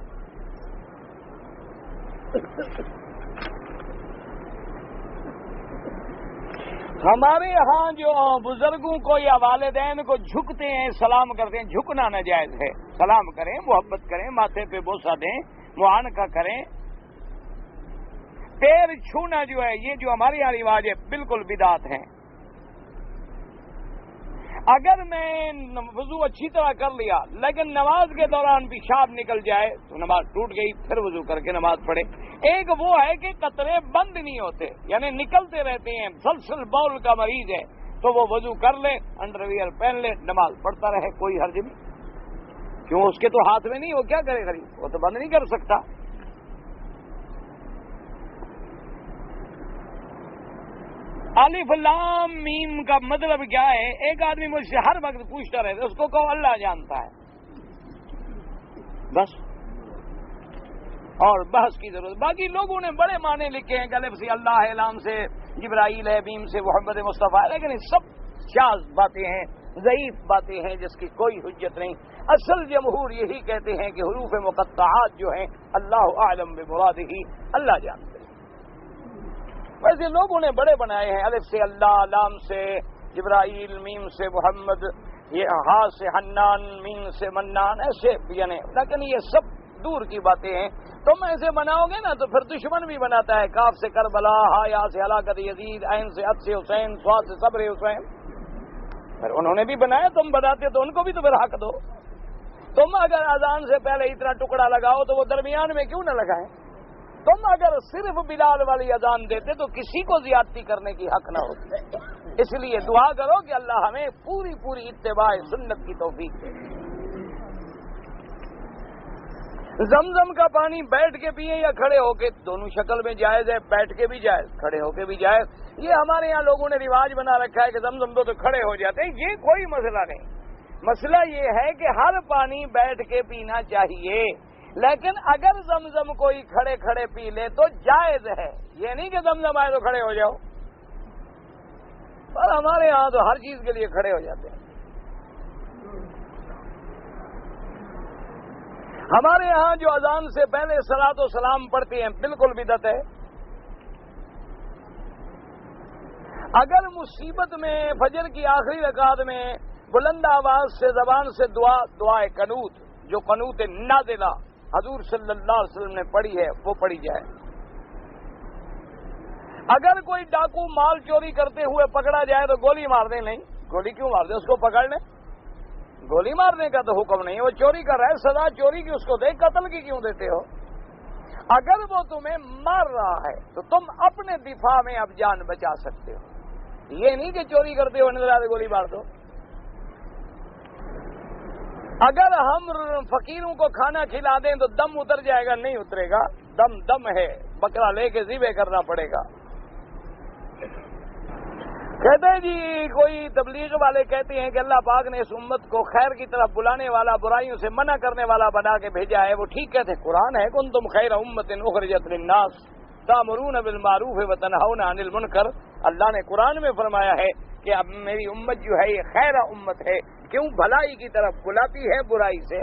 ہمارے ہاں جو بزرگوں کو یا والدین کو جھکتے ہیں، سلام کرتے ہیں، جھکنا ناجائز ہے. سلام کریں، محبت کریں، ماتھے پہ بوسہ دیں، معانقہ کریں. پیر چھونا جو ہے یہ جو ہمارے یہاں رواج ہے بالکل بدعت ہیں. اگر میں وضو اچھی طرح کر لیا لیکن نماز کے دوران پیشاب نکل جائے تو نماز ٹوٹ گئی، پھر وضو کر کے نماز پڑھے. ایک وہ ہے کہ قطرے بند نہیں ہوتے، یعنی نکلتے رہتے ہیں، مسلسل باول کا مریض ہے تو وہ وضو کر لے، انڈر ویئر پہن لے، نماز پڑھتا رہے، کوئی حرج نہیں. کیوں؟ اس کے تو ہاتھ میں نہیں، وہ کیا کرے غریب، وہ تو بند نہیں کر سکتا. الف لام میم کا مطلب کیا ہے؟ ایک آدمی مجھ سے ہر وقت پوچھتا رہتا ہے، اس کو کہو اللہ جانتا ہے بس، اور بحث کی ضرورت. باقی لوگوں نے بڑے معنی لکھے ہیں کہ الف سے اللہ ہے، لام سے جبرائیل ہے، میم سے محمد مصطفیٰ ہے، لیکن یہ سب شاذ باتیں ہیں، ضعیف باتیں ہیں جس کی کوئی حجت نہیں. اصل جمہور یہی کہتے ہیں کہ حروف مقطعات جو ہیں اللہ اعلم بمرادہ، اللہ جانتے ہیں. ویسے لوگوں نے بڑے بنائے ہیں، الف سے اللہ، لام سے جبرائیل، میم سے محمد، یہ ہا سے حنان، میم سے منان، ایسے یعنی، لیکن یہ سب دور کی باتیں ہیں۔ تم ایسے بناؤ گے نا تو پھر دشمن بھی بناتا ہے، کاف سے کربلا، ہا یا سے ہلاکت یزید، عین سے عد سے حسین، صاد سے صبر حسین۔ پھر انہوں نے بھی بنایا، تم بناتے تو ان کو بھی تو پھر حق دو۔ تم اگر اذان سے پہلے اتنا ٹکڑا لگاؤ تو وہ درمیان میں کیوں نہ لگائیں؟ تم اگر صرف بلال والی اذان دیتے تو کسی کو زیادتی کرنے کی حق نہ ہوتی۔ اس لیے دعا کرو کہ اللہ ہمیں پوری پوری اتباع سنت کی توفیق دے۔ زمزم کا پانی بیٹھ کے پیئیں یا کھڑے ہو کے، دونوں شکل میں جائز ہے، بیٹھ کے بھی جائز، کھڑے ہو کے بھی جائز۔ یہ ہمارے یہاں لوگوں نے رواج بنا رکھا ہے کہ زمزم دو تو کھڑے ہو جاتے ہیں، یہ کوئی مسئلہ نہیں۔ مسئلہ یہ ہے کہ ہر پانی بیٹھ کے پینا چاہیے، لیکن اگر زمزم کوئی کھڑے کھڑے پی لے تو جائز ہے، یہ نہیں کہ زمزم آئے تو کھڑے ہو جاؤ۔ پر ہمارے یہاں تو ہر چیز کے لیے کھڑے ہو جاتے ہیں۔ ہمارے یہاں جو اذان سے پہلے صلاۃ و سلام پڑھتے ہیں بالکل بدعت ہے۔ اگر مصیبت میں فجر کی آخری رکعت میں بلند آواز سے زبان سے دعائے قنوت، جو قنوت نازلہ حضور صلی اللہ علیہ وسلم نے پڑھی ہے، وہ پڑھی جائے۔ اگر کوئی ڈاکو مال چوری کرتے ہوئے پکڑا جائے تو گولی مار دیں، نہیں، گولی کیوں مار دیں؟ اس کو پکڑ لیں، گولی مارنے کا تو حکم نہیں ہے، وہ چوری کر رہا ہے، سزا چوری کی اس کو دے، قتل کی کیوں دیتے ہو؟ اگر وہ تمہیں مار رہا ہے تو تم اپنے دفاع میں اب جان بچا سکتے ہو، یہ نہیں کہ چوری کرتے ہو نظر آتے گولی مار دو۔ اگر ہم فقیروں کو کھانا کھلا دیں تو دم اتر جائے گا؟ نہیں اترے گا، دم ہے، بکرا لے کے ذبح کرنا پڑے گا۔ کہتے ہیں جی، کوئی تبلیغ والے کہتے ہیں کہ اللہ پاک نے اس امت کو خیر کی طرف بلانے والا، برائیوں سے منع کرنے والا بنا کے بھیجا ہے۔ وہ ٹھیک کہتے ہیں، قرآن ہے کنتم خیر امت اخرجت للناس تأمرون بالمعروف وتنہون عن المنکر۔ اللہ نے قرآن میں فرمایا ہے کہ اب میری امت جو ہے یہ خیر امت ہے، کیوں؟ بھلائی کی طرف بلاتی ہے، برائی سے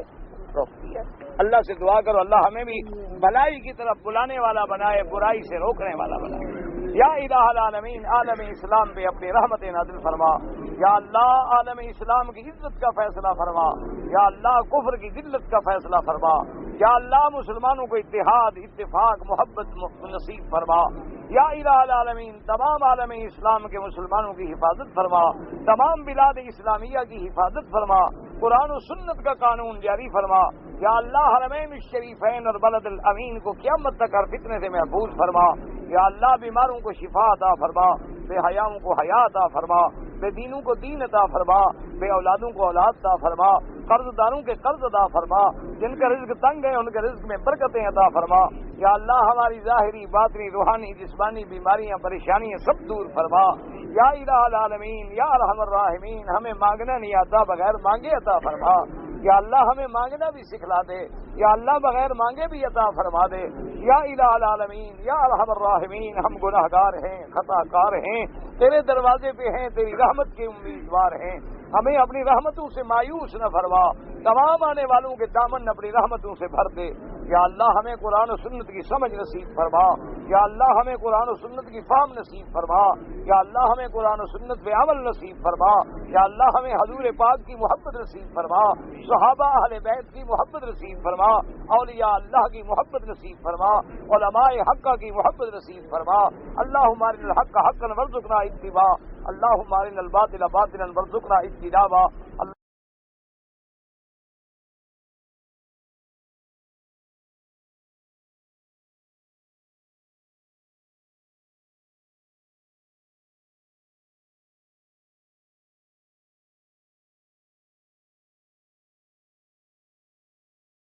روکتی ہے۔ اللہ سے دعا کرو اللہ ہمیں بھی بھلائی کی طرف بلانے والا بنائے، برائی سے روکنے والا بنائے۔ یا الہ العالمین، عالم اسلام پہ اپنی رحمت نازل فرما۔ یا اللہ عالم اسلام کی عزت کا فیصلہ فرما۔ یا اللہ کفر کی ذلت کا فیصلہ فرما۔ یا اللہ مسلمانوں کو اتحاد، اتفاق، محبت نصیب فرما۔ یا الہ العالمین، تمام عالم اسلام کے مسلمانوں کی حفاظت فرما، تمام بلاد اسلامیہ کی حفاظت فرما، قرآن و سنت کا قانون جاری فرما۔ یا اللہ حرمین الشریفین اور بلد الامین کو قیامت تک ہر فتنے سے محفوظ فرما۔ یا اللہ بیماروں کو شفا عطا فرما، بے حیاؤں کو حیا عطا فرما، بے دینوں کو دین عطا فرما، بے اولادوں کو اولاد عطا فرما، قرض داروں کے قرض عطا فرما، جن کا رزق تنگ ہے ان کے رزق میں برکتیں عطا فرما۔ یا اللہ ہماری ظاہری، باطنی، روحانی، جسمانی بیماریاں، پریشانیاں سب دور فرما۔ یا الہ العالمین، یا ارحم الراحمین، ہمیں مانگنا نہیں آتا، بغیر مانگے عطا فرما۔ یا اللہ ہمیں مانگنا بھی سکھلا دے، یا اللہ بغیر مانگے بھی عطا فرما دے۔ یا الہ العالمین، یا ارحم الراحمین، ہم گناہ گار ہیں، خطا کار ہیں، تیرے دروازے پہ ہیں، تیری رحمت کے امیدوار ہیں، ہمیں اپنی رحمتوں سے مایوس نہ فرما، تمام آنے والوں کے دامن اپنی رحمتوں سے بھر دے۔ یا اللہ ہمیں قرآن و سنت کی سمجھ نصیب فرما۔ یا اللہ ہمیں قرآن و سنت کی فہم نصیب فرما۔ یا اللہ ہمیں قرآن و سنت پہ عمل نصیب فرما۔ یا اللہ ہمیں حضور پاک کی محبت نصیب فرما، صحابہ اہل بیت کی محبت نصیب فرما، اولیاء اللہ کی محبت نصیب فرما، علماء حق کی محبت نصیب فرما۔ اللہم ارنا الحق حقا وارزقنا اتباعہ، اللہم ارنا الباطل باطلا وارزقنا اجتنابہ۔